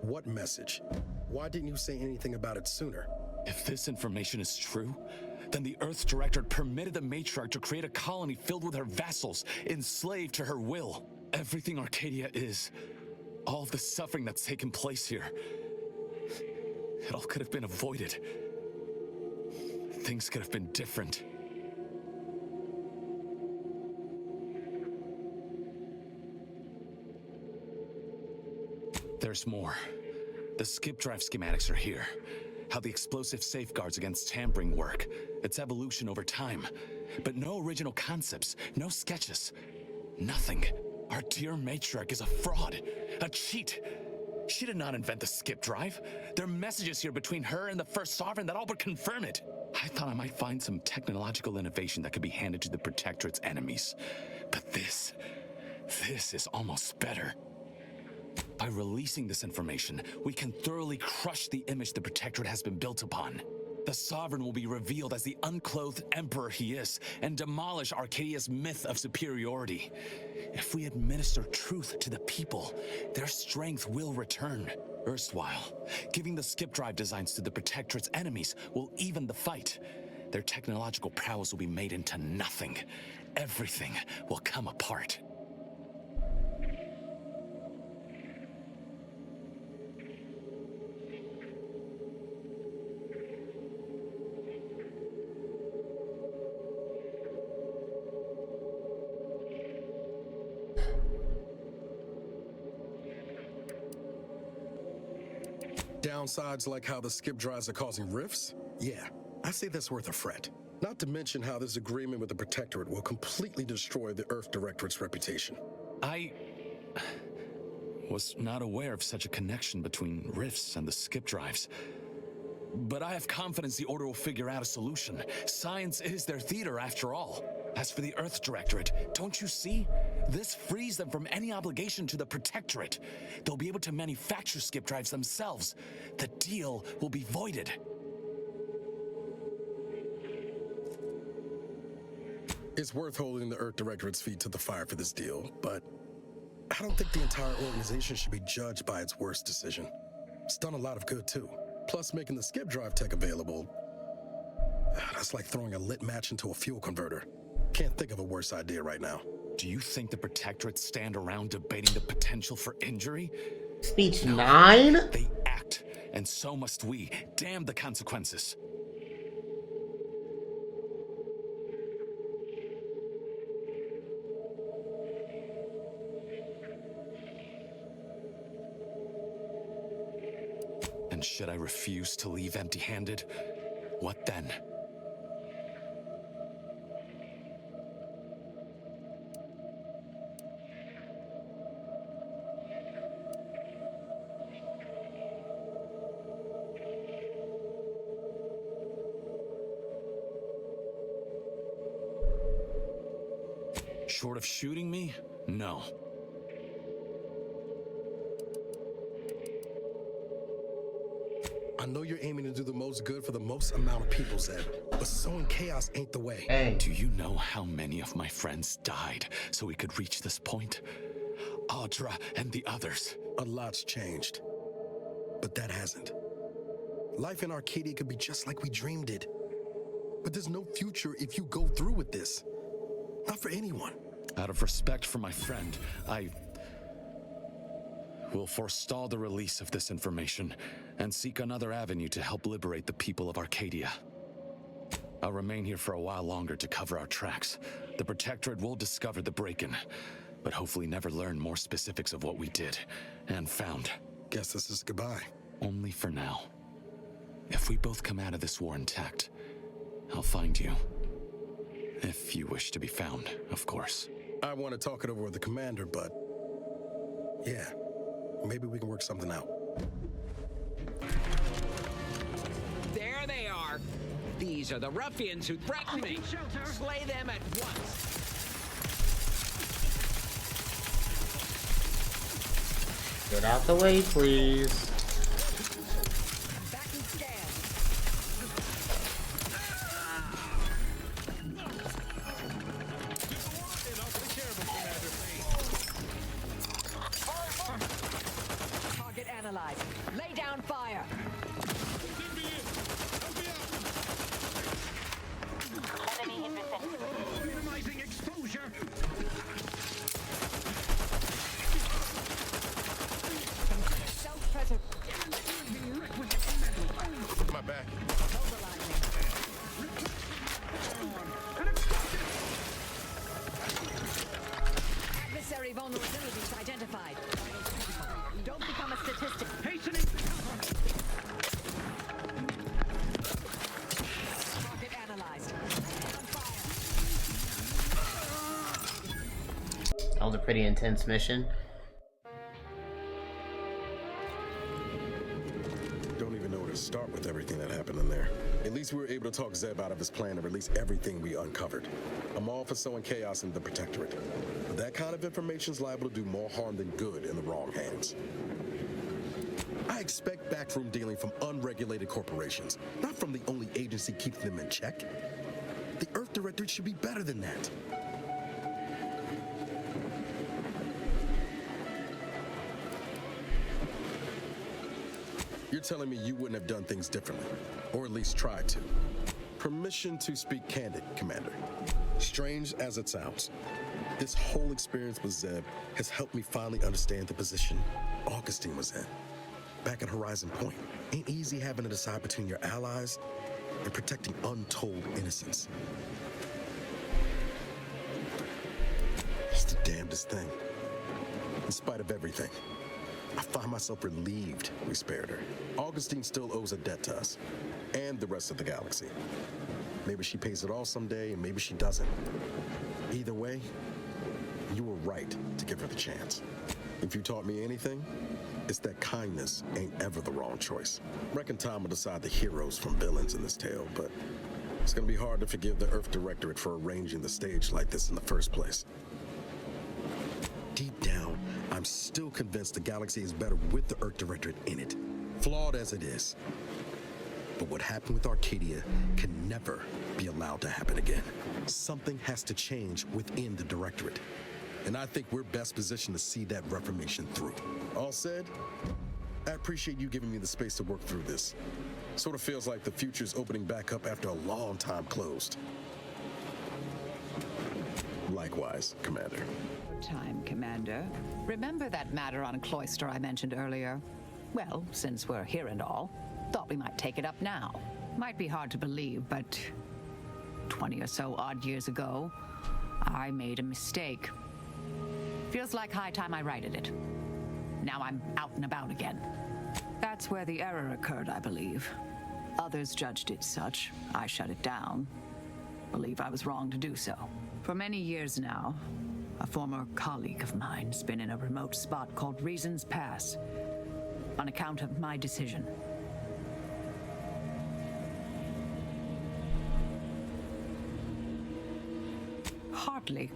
Speaker 4: What message? Why didn't you say anything about it sooner?
Speaker 20: If this information is true, then the Earth Directorate permitted the Matriarch to create a colony filled with her vassals, enslaved to her will. Everything Arcadia is, all of the suffering that's taken place here, it all could have been avoided. Things could have been different. There's more. The skip drive schematics are here. How the explosive safeguards against tampering work, its evolution over time. But no original concepts, no sketches, nothing. Our dear Matriarch is a fraud, a cheat. She did not invent the skip drive. There are messages here between her and the First Sovereign that all but confirm it. I thought I might find some technological innovation that could be handed to the Protectorate's enemies. But this is almost better. By releasing this information, we can thoroughly crush the image the Protectorate has been built upon. The Sovereign will be revealed as the unclothed Emperor he is, and demolish Arcadia's myth of superiority. If we administer truth to the people, their strength will return. Erstwhile, giving the skip drive designs to the Protectorate's enemies will even the fight. Their technological prowess will be made into nothing. Everything will come apart.
Speaker 4: Downsides like how the skip drives are causing rifts? Yeah, I say that's worth a fret. Not to mention how this agreement with the Protectorate will completely destroy the Earth Directorate's reputation.
Speaker 20: I was not aware of such a connection between rifts and the skip drives. But I have confidence the Order will figure out a solution. Science is their theater after all. As for the Earth Directorate, don't you see? This frees them from any obligation to the Protectorate. They'll be able to manufacture skip drives themselves. The deal will be voided.
Speaker 4: It's worth holding the Earth Directorate's feet to the fire for this deal, but I don't think the entire organization should be judged by its worst decision. It's done a lot of good too. Plus, making the skip drive tech available, that's like throwing a lit match into a fuel converter. Can't think of a worse idea right now.
Speaker 20: Do you think the Protectorate stand around debating the potential for injury?
Speaker 2: Speech 9?
Speaker 20: They act, and so must we. Damn the consequences. And should I refuse to leave empty-handed? What then? Short of shooting me? No.
Speaker 4: I know you're aiming to do the most good for the most amount of people, Zeb, but sowing chaos ain't the way.
Speaker 2: Hey.
Speaker 20: Do you know how many of my friends died so we could reach this point? Audra and the others.
Speaker 4: A lot's changed, but that hasn't. Life in Arcadia could be just like we dreamed it. But there's no future if you go through with this. Not for anyone.
Speaker 20: Out of respect for my friend, I will forestall the release of this information and seek another avenue to help liberate the people of Arcadia. I'll remain here for a while longer to cover our tracks. The Protectorate will discover the break-in, but hopefully never learn more specifics of what we did and found.
Speaker 4: Guess this is goodbye.
Speaker 20: Only for now. If we both come out of this war intact, I'll find you. If you wish to be found, of course.
Speaker 4: I want to talk it over with the commander, but yeah, maybe we can work something out.
Speaker 23: There they are. These are the ruffians who threatened me. Slay them at once.
Speaker 2: Get out the way, please.
Speaker 16: Target analyzed. Lay down fire.
Speaker 12: Enemy in vicinity. Minimizing exposure.
Speaker 4: My back.
Speaker 16: Adversary vulnerabilities identified. Don't become a statistic.
Speaker 12: Hastening to cover.
Speaker 16: Target analyzed.
Speaker 2: That was a pretty intense mission.
Speaker 4: Don't even know where to start with everything that happened in there. At least we were able to talk Zeb out of his plan and release everything we uncovered. I'm all for sowing chaos in the Protectorate, but that kind of information's liable to do more harm than good in the wrong hands. I expect backroom dealing from unregulated corporations, not from the only agency keeping them in check. The Earth Directorate should be better than that. You're telling me you wouldn't have done things differently, or at least tried to. Permission to speak candid, Commander. Strange as it sounds, this whole experience with Zeb has helped me finally understand the position Augustine was in. Back at Horizon Point, ain't easy having to decide between your allies and protecting untold innocence. It's the damnedest thing. In spite of everything, I find myself relieved we spared her. Augustine still owes a debt to us, and the rest of the galaxy. Maybe she pays it all someday, and maybe she doesn't. Either way, you were right to give her the chance. If you taught me anything, it's that kindness ain't ever the wrong choice. Reckon time will decide the heroes from villains in this tale, but it's gonna be hard to forgive the Earth Directorate for arranging the stage like this in the first place. Deep down, I'm still convinced the galaxy is better with the Earth Directorate in it, flawed as it is. But what happened with Arcadia can never be allowed to happen again. Something has to change within the Directorate, and I think we're best positioned to see that reformation through. All said, I appreciate you giving me the space to work through this. Sort of feels like the future's opening back up after a long time closed. Likewise, Commander.
Speaker 16: Time, Commander. Remember that matter on Cloister I mentioned earlier? Well, since we're here and all, thought we might take it up now. Might be hard to believe, but 20 or so odd years ago, I made a mistake. Feels like high time I righted it. Now I'm out and about again. That's where the error occurred, I believe. Others judged it such. I shut it down. Believe I was wrong to do so. For many years now, a former colleague of mine's been in a remote spot called Reasons Pass on account of my decision. Hardly.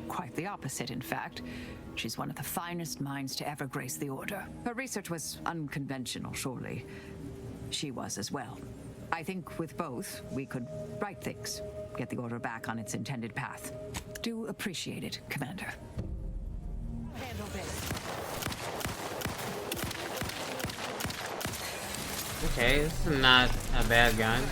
Speaker 16: Quite the opposite, in fact. She's one of the finest minds to ever grace the Order. Her research was unconventional, surely. She was as well. I think with both, we could right things, get the Order back on its intended path. Do appreciate it, Commander. Handle this.
Speaker 2: Okay, this is not a bad gun.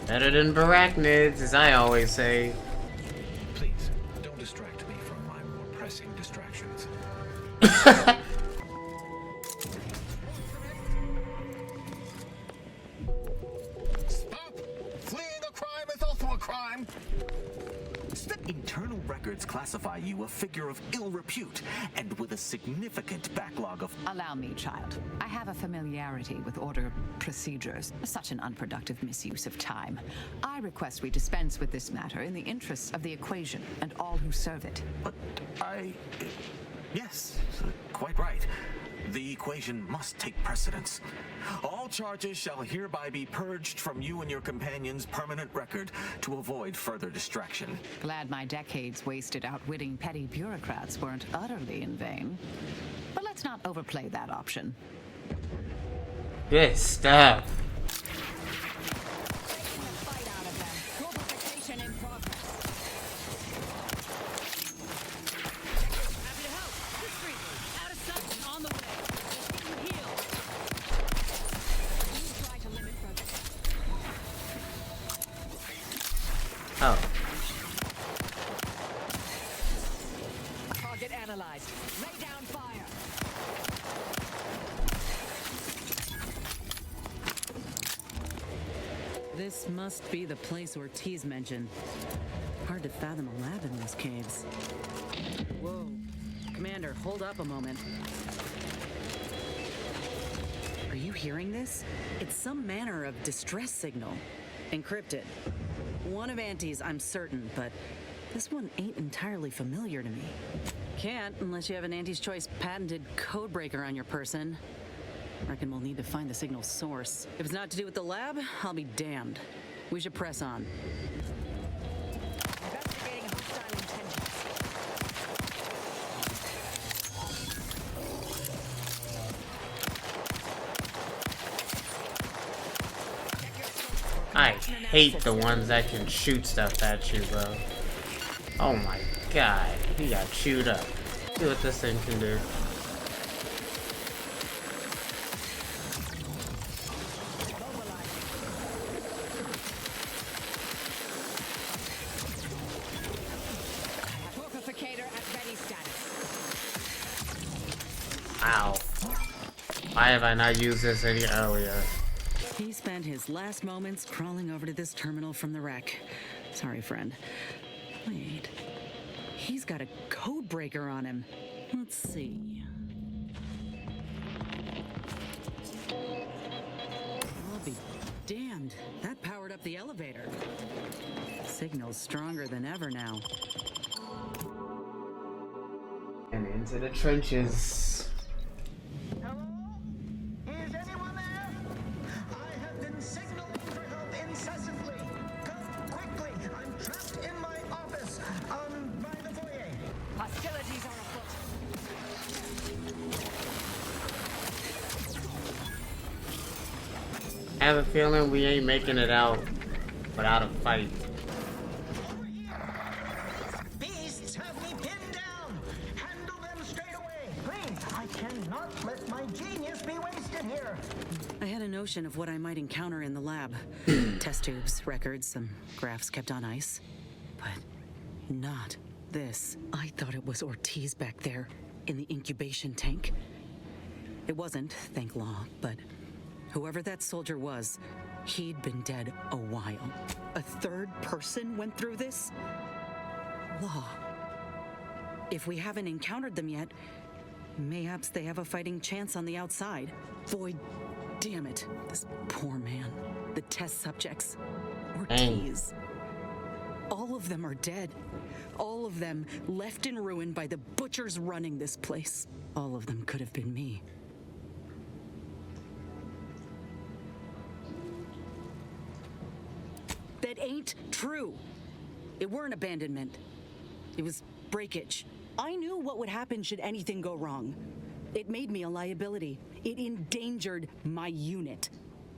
Speaker 2: Better than barachnids, as I always say.
Speaker 7: Please, don't distract me from my more pressing distractions.
Speaker 12: Stop! Fleeing a crime is also a crime!
Speaker 1: Internal records classify you a figure of ill repute and with a significant backlog of...
Speaker 16: Allow me, child. I have a familiarity with Order procedures. Such an unproductive misuse of time. I request we dispense with this matter in the interests of the equation and all who serve it.
Speaker 1: But yes, quite right. The equation must take precedence. All charges shall hereby be purged from you and your companion's permanent record to avoid further distraction.
Speaker 16: Glad my decades wasted outwitting petty bureaucrats weren't utterly in vain. But let's not overplay that option.
Speaker 2: Good stuff. Oh.
Speaker 17: Target analyzed. Lay down fire. This must be the place Ortiz mentioned. Hard to fathom a lab in these caves. Whoa. Commander, hold up a moment. Are you hearing this? It's some manner of distress signal. Encrypted. One of Auntie's, I'm certain, but this one ain't entirely familiar to me. Can't unless you have an Auntie's Choice patented codebreaker on your person. Reckon we'll need to find the signal's source. If it's not to do with the lab, I'll be damned. We should press on. Investigating hostile intentions.
Speaker 2: I hate the ones that can shoot stuff at you, bro. Oh my god, he got chewed up. See what this thing can do. Ow. Why have I not used this any earlier?
Speaker 17: He spent his last moments crawling over to this terminal from the wreck. Sorry, friend. Wait. He's got a code breaker on him. Let's see. I'll be damned. That powered up the elevator. Signal's stronger than ever now.
Speaker 2: And into the trenches. I have a feeling we ain't making it out without a fight.
Speaker 12: Beasts have me pinned down. Handle them straight away. Please, I cannot let my genius be wasted here.
Speaker 17: I had a notion of what I might encounter in the lab. Test tubes, records, some graphs kept on ice. But not this. I thought it was Ortiz back there in the incubation tank. It wasn't, thank law, but whoever that soldier was, he'd been dead a while. A third person went through this? Law. If we haven't encountered them yet, mayhaps they have a fighting chance on the outside. Boy, damn it. This poor man. The test subjects. Ortiz. All of them are dead. All of them left in ruin by the butchers running this place. All of them could have been me. That ain't true. It weren't abandonment. It was breakage. I knew what would happen should anything go wrong. It made me a liability. It endangered my unit.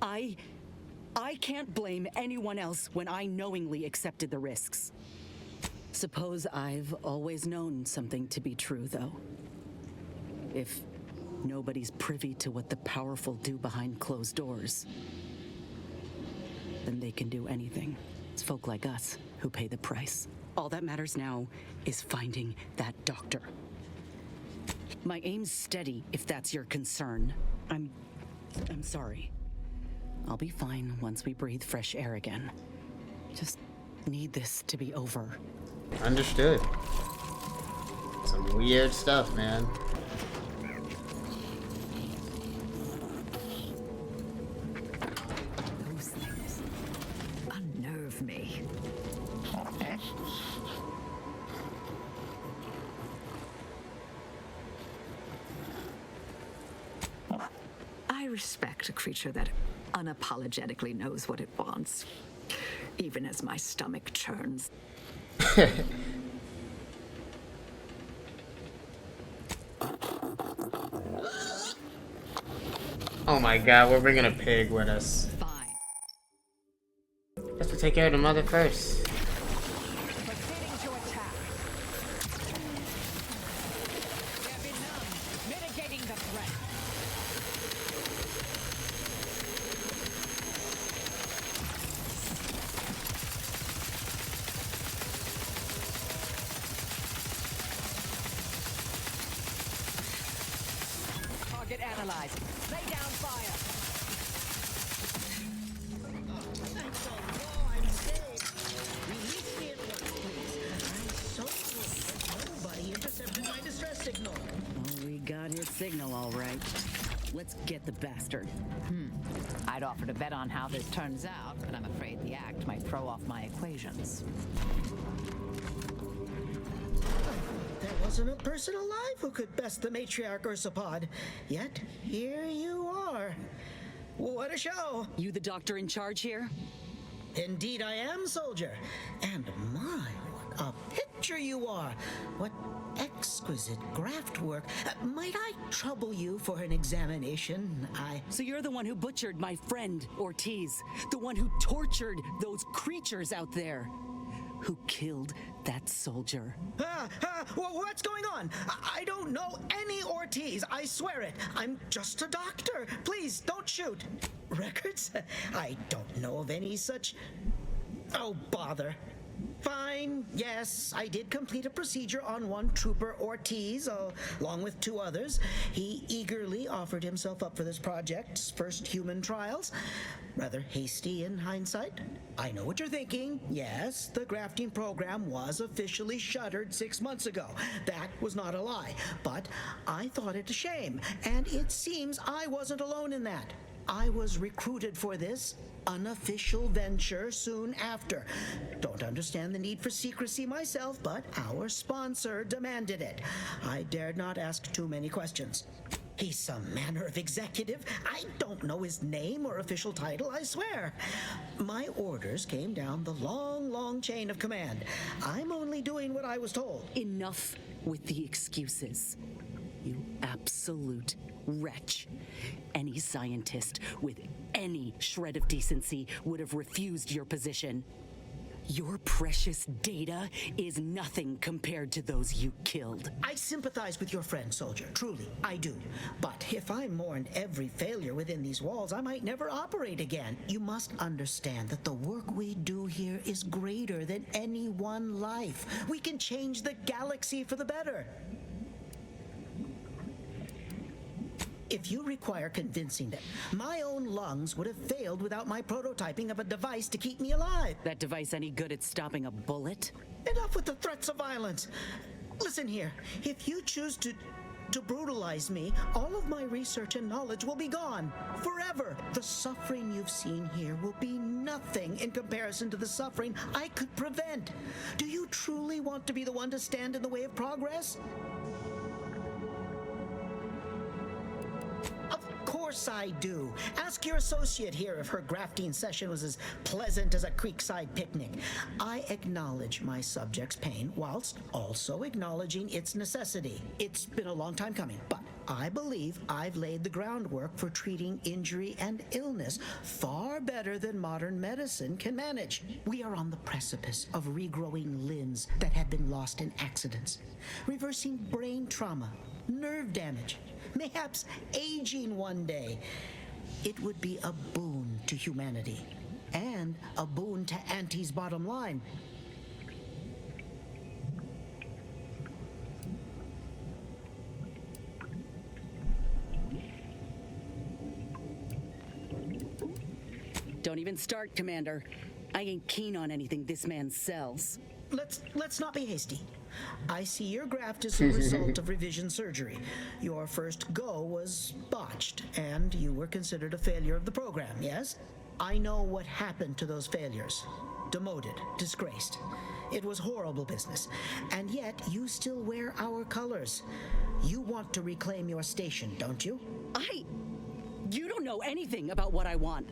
Speaker 17: I can't blame anyone else when I knowingly accepted the risks. Suppose I've always known something to be true, though. If nobody's privy to what the powerful do behind closed doors, then they can do anything. It's folk like us who pay the price. All that matters now is finding that doctor. My aim's steady, if that's your concern. I'm sorry. I'll be fine once we breathe fresh air again. Just need this to be over.
Speaker 2: Understood. Some weird stuff, man.
Speaker 16: Those things unnerve me. respect a creature that unapologetically knows what it wants, even as my stomach churns.
Speaker 2: Oh my god, we're bringing a pig with us. Let's take care of the mother first.
Speaker 16: Target analyzed. Lay down fire.
Speaker 12: Thanks Allah, I'm saved. Release me at once, please. I'm so worried that nobody intercepted my distress signal.
Speaker 17: Oh, we got his signal all right. Let's get the bastard.
Speaker 16: I'd offer to bet on how this turns out, but I'm afraid the act might throw off my equations.
Speaker 12: There wasn't a person alive who could best the matriarch Ursapod. Yet, here you are. What a show!
Speaker 17: You the doctor in charge here?
Speaker 12: Indeed I am, soldier. And my, what a picture you are. What exquisite graft work. Might I trouble you for an examination?
Speaker 17: So you're the one who butchered my friend, Ortiz. The one who tortured those creatures out there. Who killed that soldier.
Speaker 12: What's going on? I don't know any Ortiz, I swear it. I'm just a doctor. Please, don't shoot. Records? I don't know of any such... Oh, bother. Fine, yes, I did complete a procedure on one Trooper Ortiz, along with 2 others. He eagerly offered himself up for this project's first human trials. Rather hasty in hindsight. I know what you're thinking. Yes, the grafting program was officially shuttered 6 months ago. That was not a lie. But I thought it a shame, and it seems I wasn't alone in that. I was recruited for this unofficial venture soon after. Don't understand the need for secrecy myself, but our sponsor demanded it. I dared not ask too many questions. He's some manner of executive. I don't know his name or official title, I swear. My orders came down the long, long chain of command. I'm only doing what I was told.
Speaker 17: Enough with the excuses. You absolute wretch. Any scientist with any shred of decency would have refused your position. Your precious data is nothing compared to those you killed.
Speaker 12: I sympathize with your friend, soldier. Truly, I do. But if I mourned every failure within these walls, I might never operate again. You must understand that the work we do here is greater than any one life. We can change the galaxy for the better. If you require convincing them, my own lungs would have failed without my prototyping of a device to keep me alive.
Speaker 17: That device any good at stopping a bullet?
Speaker 12: Enough with the threats of violence. Listen here, if you choose to brutalize me, all of my research and knowledge will be gone forever. The suffering you've seen here will be nothing in comparison to the suffering I could prevent. Do you truly want to be the one to stand in the way of progress? Of course I do. Ask your associate here if her grafting session was as pleasant as a creekside picnic. I acknowledge my subject's pain whilst also acknowledging its necessity. It's been a long time coming, but I believe I've laid the groundwork for treating injury and illness far better than modern medicine can manage. We are on the precipice of regrowing limbs that had been lost in accidents, reversing brain trauma, nerve damage, mayhaps aging one day. It would be a boon to humanity and a boon to Auntie's bottom line.
Speaker 17: Don't even start, Commander. I ain't keen on anything this man sells.
Speaker 12: Let's not be hasty. I see your graft is a result of revision surgery. Your first go was botched, and you were considered a failure of the program, yes? I know what happened to those failures. Demoted, disgraced. It was horrible business. And yet, you still wear our colors. You want to reclaim your station, don't you?
Speaker 17: You don't know anything about what I want.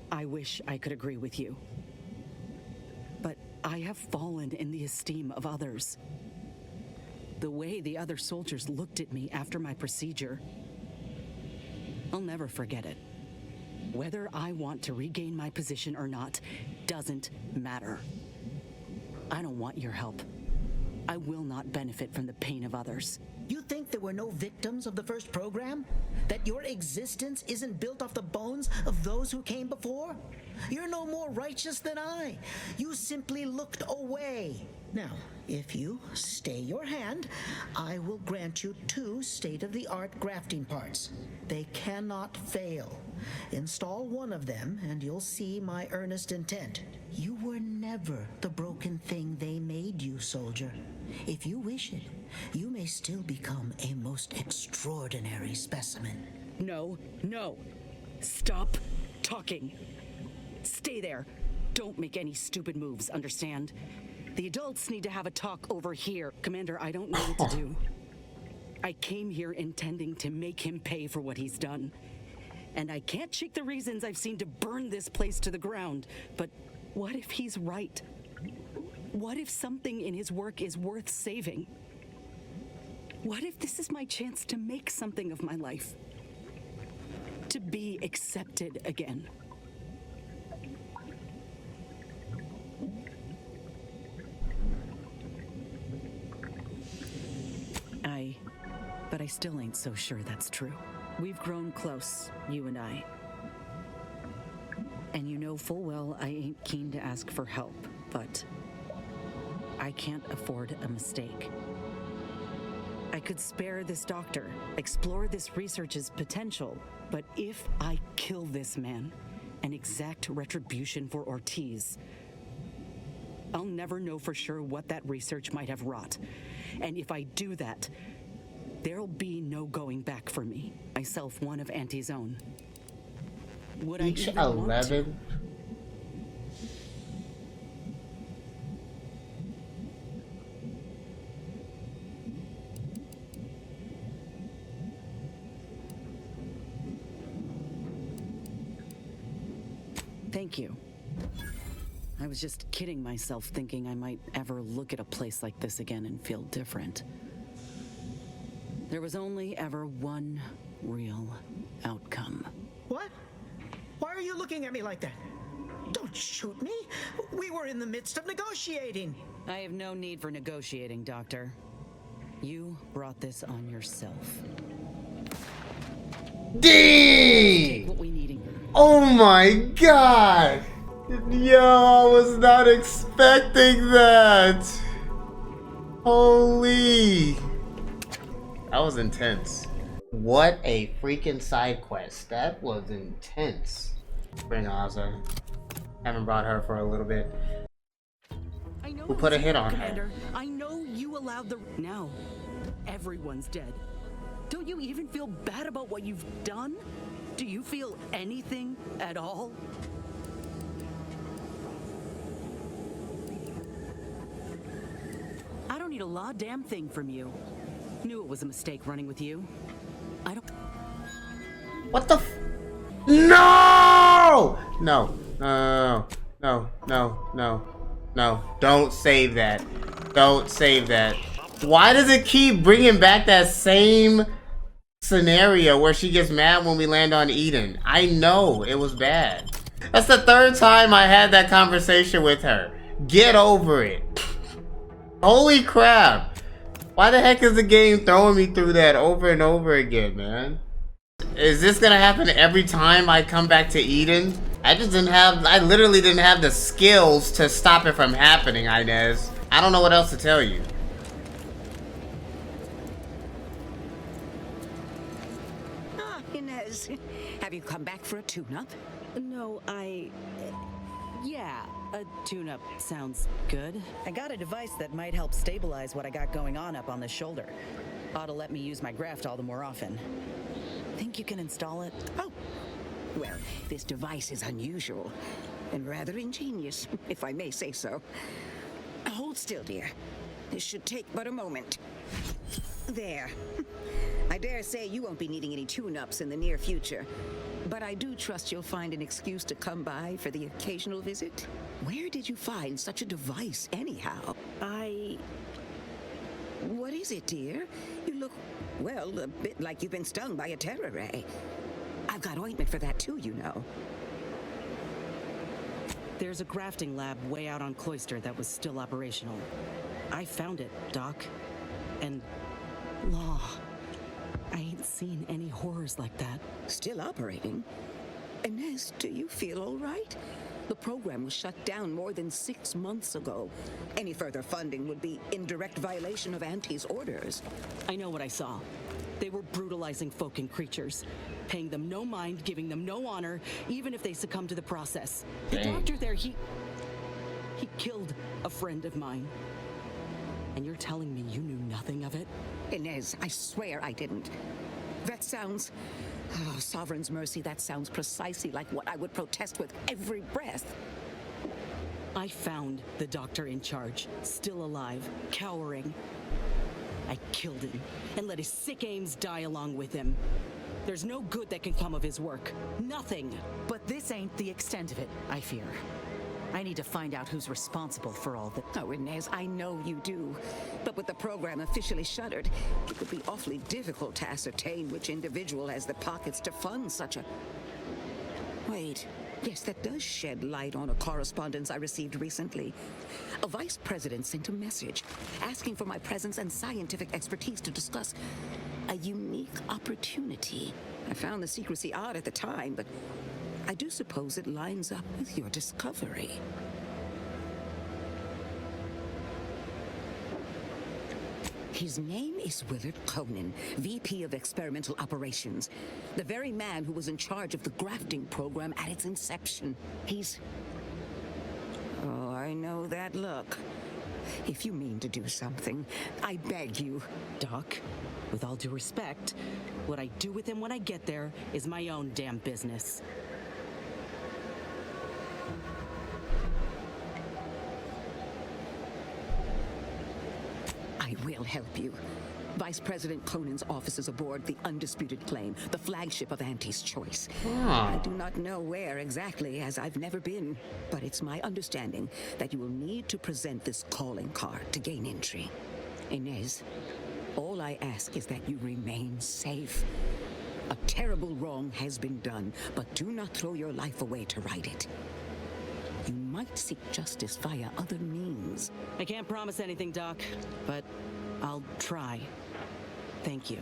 Speaker 17: I wish I could agree with you. But I have fallen in the esteem of others. The way the other soldiers looked at me after my procedure, I'll never forget it. Whether I want to regain my position or not doesn't matter. I don't want your help. I will not benefit from the pain of others.
Speaker 12: You think there were no victims of the first program? That your existence isn't built off the bones of those who came before? You're no more righteous than I. You simply looked away. Now, if you stay your hand, I will grant you 2 state-of-the-art grafting parts. They cannot fail. Install one of them, and you'll see my earnest intent. You were never the broken thing they made you, soldier. If you wish it, you may still become a most extraordinary specimen.
Speaker 17: No, no. Stop talking. Stay there. Don't make any stupid moves, understand? The adults need to have a talk over here. Commander, I don't know what to do. I came here intending to make him pay for what he's done. And I can't shake the reasons I've seen to burn this place to the ground. But what if he's right? What if something in his work is worth saving? What if this is my chance to make something of my life? To be accepted again? But I still ain't so sure that's true. We've grown close, you and I. And you know full well I ain't keen to ask for help, but I can't afford a mistake. I could spare this doctor, explore this research's potential, but if I kill this man and exact retribution for Ortiz, I'll never know for sure what that research might have wrought. And if I do that, there'll be no going back for me. Myself, one of Auntie's own. Would
Speaker 2: Each
Speaker 17: I even want to?
Speaker 2: 11?
Speaker 17: Thank you. I was just kidding myself thinking I might ever look at a place like this again and feel different. There was only ever one real outcome.
Speaker 12: What? Why are you looking at me like that? Don't shoot me. We were in the midst of negotiating.
Speaker 17: I have no need for negotiating, Doctor. You brought this on yourself.
Speaker 2: D!
Speaker 17: What we need.
Speaker 2: Oh my god! Yo, I was not expecting that! Holy! That was intense. What a freaking side quest. That was intense. Bring Ozzy. Haven't brought her for a little bit. Who put a hit on her?
Speaker 17: I know you allowed the... Now, everyone's dead. Don't you even feel bad about what you've done? Do you feel anything at all? I don't need a law damn thing from you. Knew it was a mistake running with you. I don't...
Speaker 2: What the f... No! No. No. No. No. No. No. Don't save that. Don't save that. Why does it keep bringing back that same scenario where she gets mad when we land on Eden? I know it was bad. That's the 3rd time I had that conversation with her. Get over it. Holy crap. Why the heck is the game throwing me through that over and over again, man? Is this gonna happen every time I come back to Eden? I literally didn't have the skills to stop it from happening, Inez. I don't know what else to tell you.
Speaker 17: Ah, Inez. Have you come back for a tune-up? No, yeah, a tune-up sounds good. I got a device that might help stabilize what I got going on up on the shoulder. Ought to let me use my graft all the more often. Think you can install it? Oh, well, this device is unusual.
Speaker 3: and rather ingenious, if I may say so. Hold still, dear. This should take but a moment. There. I dare say you won't be needing any tune-ups in the near future, but I do trust you'll find an excuse to come by for the occasional visit. Where did you find such a device, anyhow? What is it, dear? You look, well, a bit like you've been stung by a terror ray. I've got ointment for that too, you know.
Speaker 17: There's a grafting lab way out on Cloister that was still operational. I found it, Doc. And law. I ain't seen any horrors like that.
Speaker 3: Still operating? Inez, do you feel all right? The program was shut down more than 6 months ago. Any further funding would be in direct violation of Auntie's orders.
Speaker 17: I know what I saw. They were brutalizing folk and creatures, paying them no mind, giving them no honor, even if they succumb to the process. The doctor there, he killed a friend of mine. And you're telling me you knew nothing of it?
Speaker 3: Inez, I swear I didn't. That sounds... Oh, Sovereign's mercy, that sounds precisely like what I would protest with every breath.
Speaker 17: I found the doctor in charge, still alive, cowering. I killed him and let his sick aims die along with him. There's no good that can come of his work. Nothing.
Speaker 6: But this ain't the extent of it, I fear. I need to find out who's responsible for all this.
Speaker 3: Oh, Inez, I know you do. But with the program officially shuttered, it would be awfully difficult to ascertain which individual has the pockets to fund such a... Wait. Yes, that does shed light on a correspondence I received recently. A vice president sent a message asking for my presence and scientific expertise to discuss a unique opportunity. I found the secrecy odd at the time, but I do suppose it lines up with your discovery. His name is Willard Conan, VP of Experimental Operations. The very man who was in charge of the grafting program at its inception. He's... Oh, I know that look. If you mean to do something, I beg you.
Speaker 17: Doc, with all due respect, what I do with him when I get there is my own damn business.
Speaker 3: I will help you. Vice President Conan's office is aboard the Undisputed Claim, the flagship of Auntie's Choice. I do not know where exactly, as I've never been, but it's my understanding that you will need to present this calling card to gain entry. Inez, all I ask is that you remain safe. A terrible wrong has been done, but do not throw your life away to right it. You might seek justice via other means.
Speaker 17: I can't promise anything, Doc, but I'll try. Thank you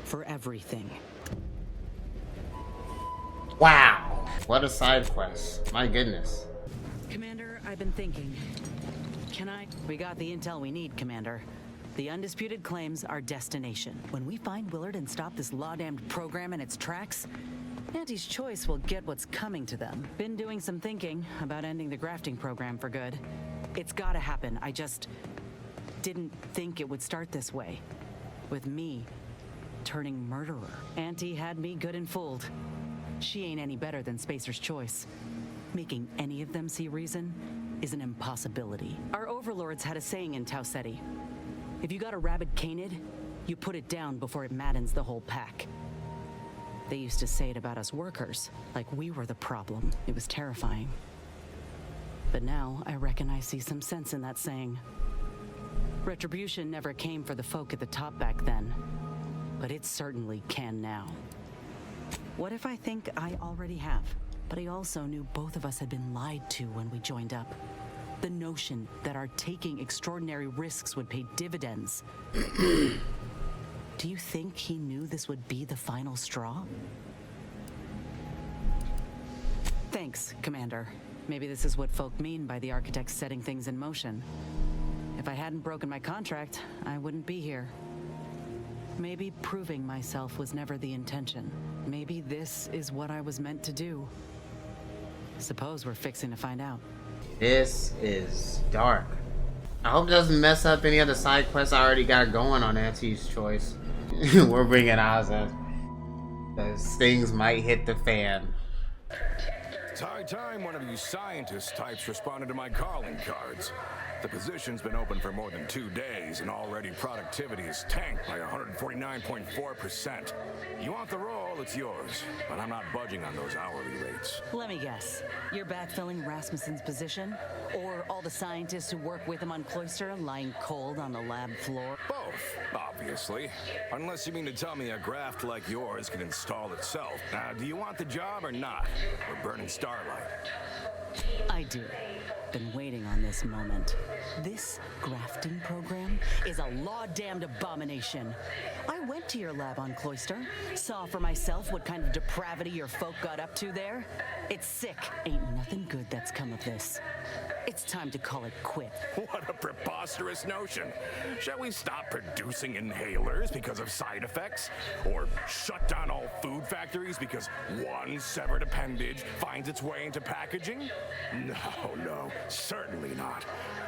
Speaker 17: for everything.
Speaker 2: Wow, what a side quest. My goodness.
Speaker 17: Commander, I've been thinking. We got the intel we need, Commander. The Undisputed Claims our destination. When we find Willard and stop this law-damned program in its tracks, Auntie's Choice will get what's coming to them. Been doing some thinking about ending the grafting program for good. It's gotta happen. I just didn't think it would start this way. With me turning murderer. Auntie had me good and fooled. She ain't any better than Spacer's Choice. Making any of them see reason is an impossibility. Our overlords had a saying in Tau Ceti. If you got a rabid canid, you put it down before it maddens the whole pack. They used to say it about us workers, like we were the problem. It was terrifying. But now I reckon I see some sense in that saying. Retribution never came for the folk at the top back then, but it certainly can now. What if I think I already have? But I also knew both of us had been lied to when we joined up. The notion that our taking extraordinary risks would pay dividends. Do you think he knew this would be the final straw? Thanks, Commander. Maybe this is what folk mean by the architects setting things in motion. If I hadn't broken my contract, I wouldn't be here. Maybe proving myself was never the intention. Maybe this is what I was meant to do. Suppose we're fixing to find out.
Speaker 2: This is dark. I hope it doesn't mess up any other side quests I already got going on Auntie's Choice. We're bringing Oz up, because things might hit the fan.
Speaker 11: It's high time one of you scientist types responded to my calling cards. The position's been open for more than 2 days, and already productivity is tanked by 149.4%. You want the role, it's yours, but I'm not budging on those hourly rates.
Speaker 17: Let me guess. You're backfilling Rasmussen's position? Or all the scientists who work with him on Cloister lying cold on the lab floor?
Speaker 11: Both, obviously. Unless you mean to tell me a graft like yours can install itself. Now, do you want the job or not? We're burning starlight.
Speaker 17: I do. Been waiting on this moment. This grafting program is a law-damned abomination. I went to your lab on Cloister, saw for myself what kind of depravity your folk got up to there. It's sick. Ain't nothing good that's come of this. It's time to call it quit.
Speaker 11: What a preposterous notion. Shall we stop producing inhalers because of side effects? Or shut down all food factories because one severed appendage finds its way into packaging? No, certainly not.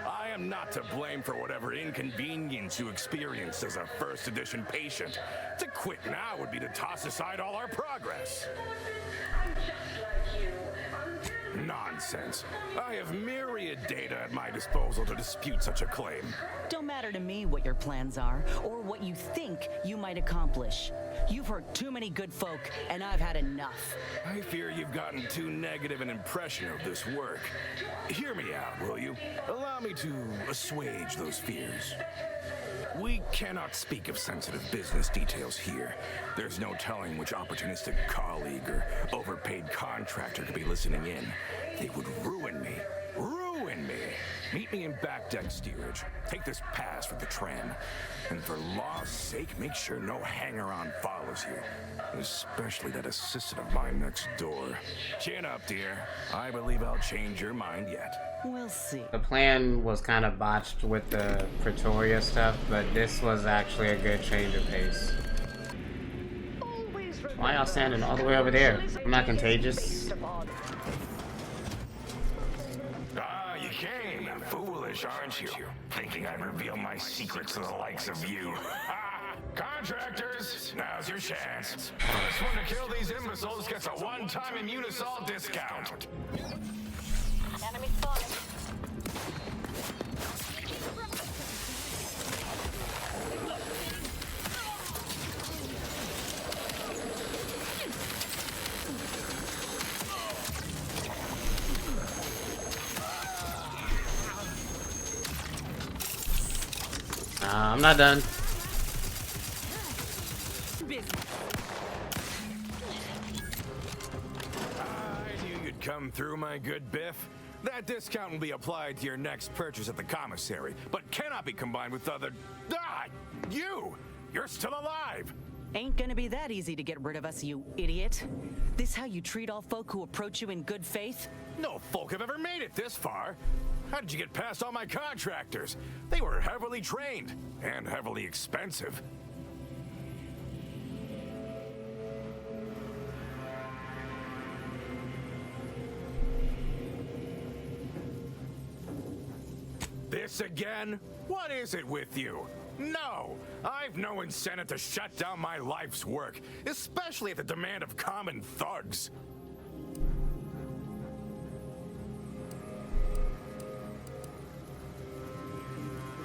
Speaker 11: I am not to blame for whatever inconvenience you experienced as a first edition patient. To quit now would be to toss aside all our progress. Nonsense. I have myriad data at my disposal to dispute such a claim.
Speaker 17: Don't matter to me what your plans are, or what you think you might accomplish. You've hurt too many good folk, and I've had enough.
Speaker 11: I fear you've gotten too negative an impression of this work. Hear me out, will you? Allow me to assuage those fears. We cannot speak of sensitive business details here. There's no telling which opportunistic colleague or overpaid contractor could be listening in. They would ruin me. Ruin me! Meet me in back deck steerage. Take this pass for the tram. And for law's sake, make sure no hanger-on follows you. Especially that assistant of mine next door. Chin up, dear. I believe I'll change your mind yet.
Speaker 17: We'll see.
Speaker 2: The plan was kind of botched with the Pretoria stuff, but this was actually a good change of pace. Why y'all standing all the way over there? I'm not contagious.
Speaker 11: Ah, you came. Foolish, aren't you? Thinking I'd reveal my secrets to the likes of you. Contractors, now's your chance. First one to kill these imbeciles gets a one-time Immunosol discount.
Speaker 8: Enemy spotted.
Speaker 2: I'm not done.
Speaker 11: I knew you'd come through, my good Biff. That discount will be applied to your next purchase at the commissary, but cannot be combined with other... Ah! You're still alive!
Speaker 17: Ain't gonna be that easy to get rid of us, you idiot. This how you treat all folk who approach you in good faith?
Speaker 11: No folk have ever made it this far. How did you get past all my contractors? They were heavily trained and heavily expensive. This again? What is it with you? No! I've no incentive to shut down my life's work, especially at the demand of common thugs.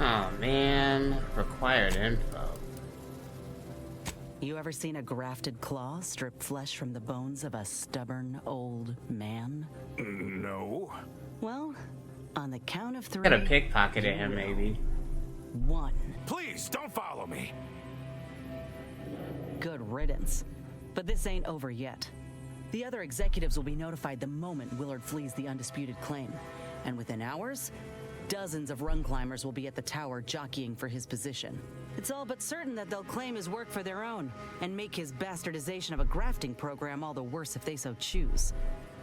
Speaker 2: Oh man, required info.
Speaker 17: You ever seen a grafted claw strip flesh from the bones of a stubborn old man?
Speaker 11: No.
Speaker 17: Well, on the count of 3...
Speaker 2: Could have pickpocketed him, maybe.
Speaker 17: 1.
Speaker 11: Please, don't follow me.
Speaker 17: Good riddance. But this ain't over yet. The other executives will be notified the moment Willard flees the undisputed claim. And within hours, dozens of rung climbers will be at the tower jockeying for his position. It's all but certain that they'll claim his work for their own and make his bastardization of a grafting program all the worse if they so choose.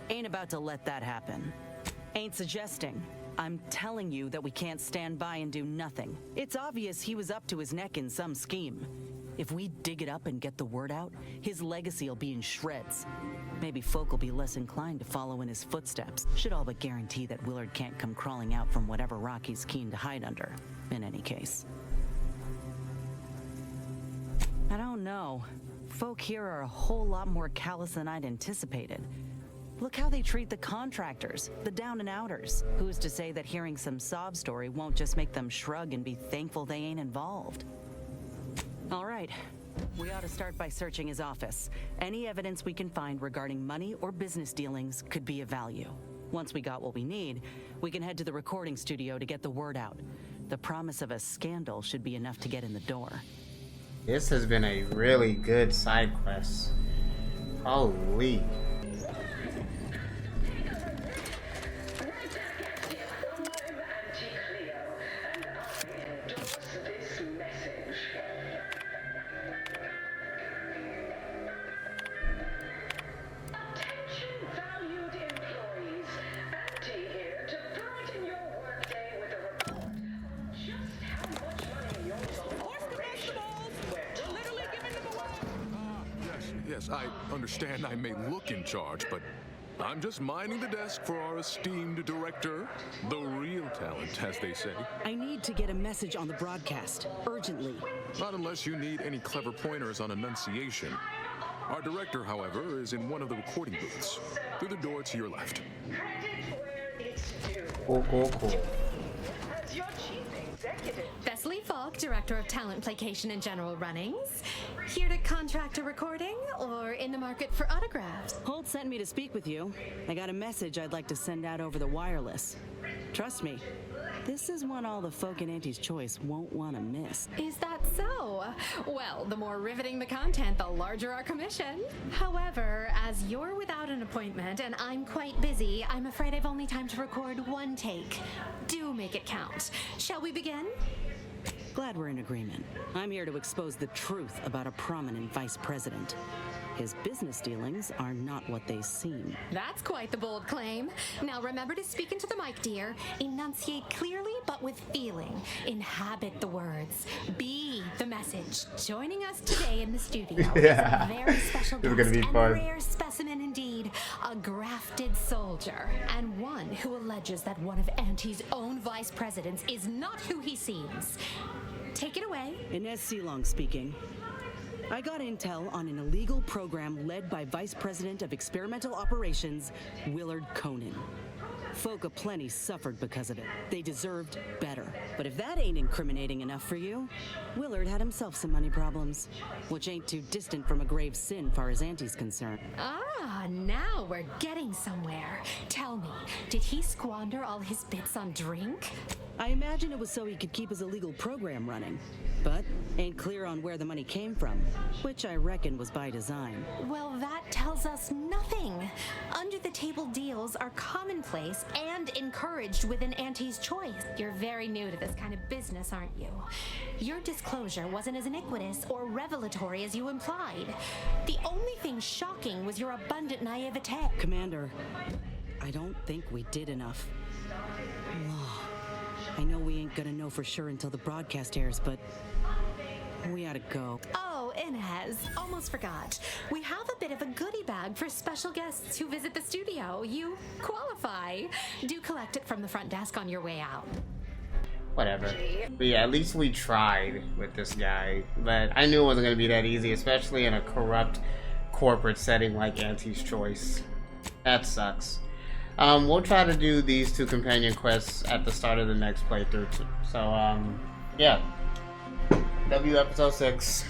Speaker 17: Ain't about to let that happen. Ain't suggesting. I'm telling you that we can't stand by and do nothing. It's obvious he was up to his neck in some scheme. If we dig it up and get the word out, his legacy will be in shreds. Maybe folk will be less inclined to follow in his footsteps. Should all but guarantee that Willard can't come crawling out from whatever rock he's keen to hide under, in any case. I don't know. Folk here are a whole lot more callous than I'd anticipated. Look how they treat the contractors, the down and outers. Who's to say that hearing some sob story won't just make them shrug and be thankful they ain't involved? All right, we ought to start by searching his office. Any evidence we can find regarding money or business dealings could be of value. Once we got what we need, we can head to the recording studio to get the word out. The promise of a scandal should be enough to get in the door.
Speaker 2: This has been a really good side quest. Holy.
Speaker 5: Yes, I understand I may look in charge, but I'm just minding the desk for our esteemed director. The real talent, as they say.
Speaker 17: I need to get a message on the broadcast, urgently.
Speaker 5: Not unless you need any clever pointers on enunciation. Our director, however, is in one of the recording booths. Through the door to your left.
Speaker 2: Cool.
Speaker 13: Thessaly Falk, Director of Talent Placation and General Runnings. Here to contract a recording or in the market for autographs?
Speaker 17: Holt sent me to speak with you. I got a message I'd like to send out over the wireless. Trust me, this is one all the folk in Auntie's Choice won't want to miss.
Speaker 13: Is that so? Well, the more riveting the content, the larger our commission. However, as you're without an appointment and I'm quite busy, I'm afraid I've only time to record one take. Do make it count. Shall we begin?
Speaker 17: Glad we're in agreement. I'm here to expose the truth about a prominent vice president. His business dealings are not what they seem.
Speaker 13: That's quite the bold claim. Now remember to speak into the mic, dear. Enunciate clearly but with feeling. Inhabit the words. Be the message. Joining us today in the studio is a very special guest and a rare specimen indeed. A grafted soldier. And one who alleges that one of Auntie's own vice presidents is not who he seems. Take it away.
Speaker 17: Inez Seelong speaking. I got intel on an illegal program led by Vice President of Experimental Operations, Willard Conan. Folk aplenty suffered because of it. They deserved better. But if that ain't incriminating enough for you, Willard had himself some money problems, which ain't too distant from a grave sin far as Auntie's concerned.
Speaker 13: Ah, now we're getting somewhere. Tell me, did he squander all his bits on drink?
Speaker 17: I imagine it was so he could keep his illegal program running, but ain't clear on where the money came from, which I reckon was by design.
Speaker 13: Well, that tells us nothing. Under-the-table deals are commonplace and encouraged within Auntie's Choice. You're very new to this kind of business, aren't you? Your disclosure wasn't as iniquitous or revelatory as you implied. The only thing shocking was your abundant naivete.
Speaker 17: Commander, I don't think we did enough. I know we ain't gonna know for sure until the broadcast airs, but we ought to go.
Speaker 13: Oh, Inez, almost forgot. We have a bit of a goodie bag for special guests who visit the studio. You qualify. Do collect it from the front desk on your way out.
Speaker 2: Whatever. But yeah, at least we tried with this guy. But I knew it wasn't going to be that easy, especially in a corrupt corporate setting like Auntie's Choice. That sucks. We'll try to do these two companion quests at the start of the next playthrough too. So, yeah. W episode 6.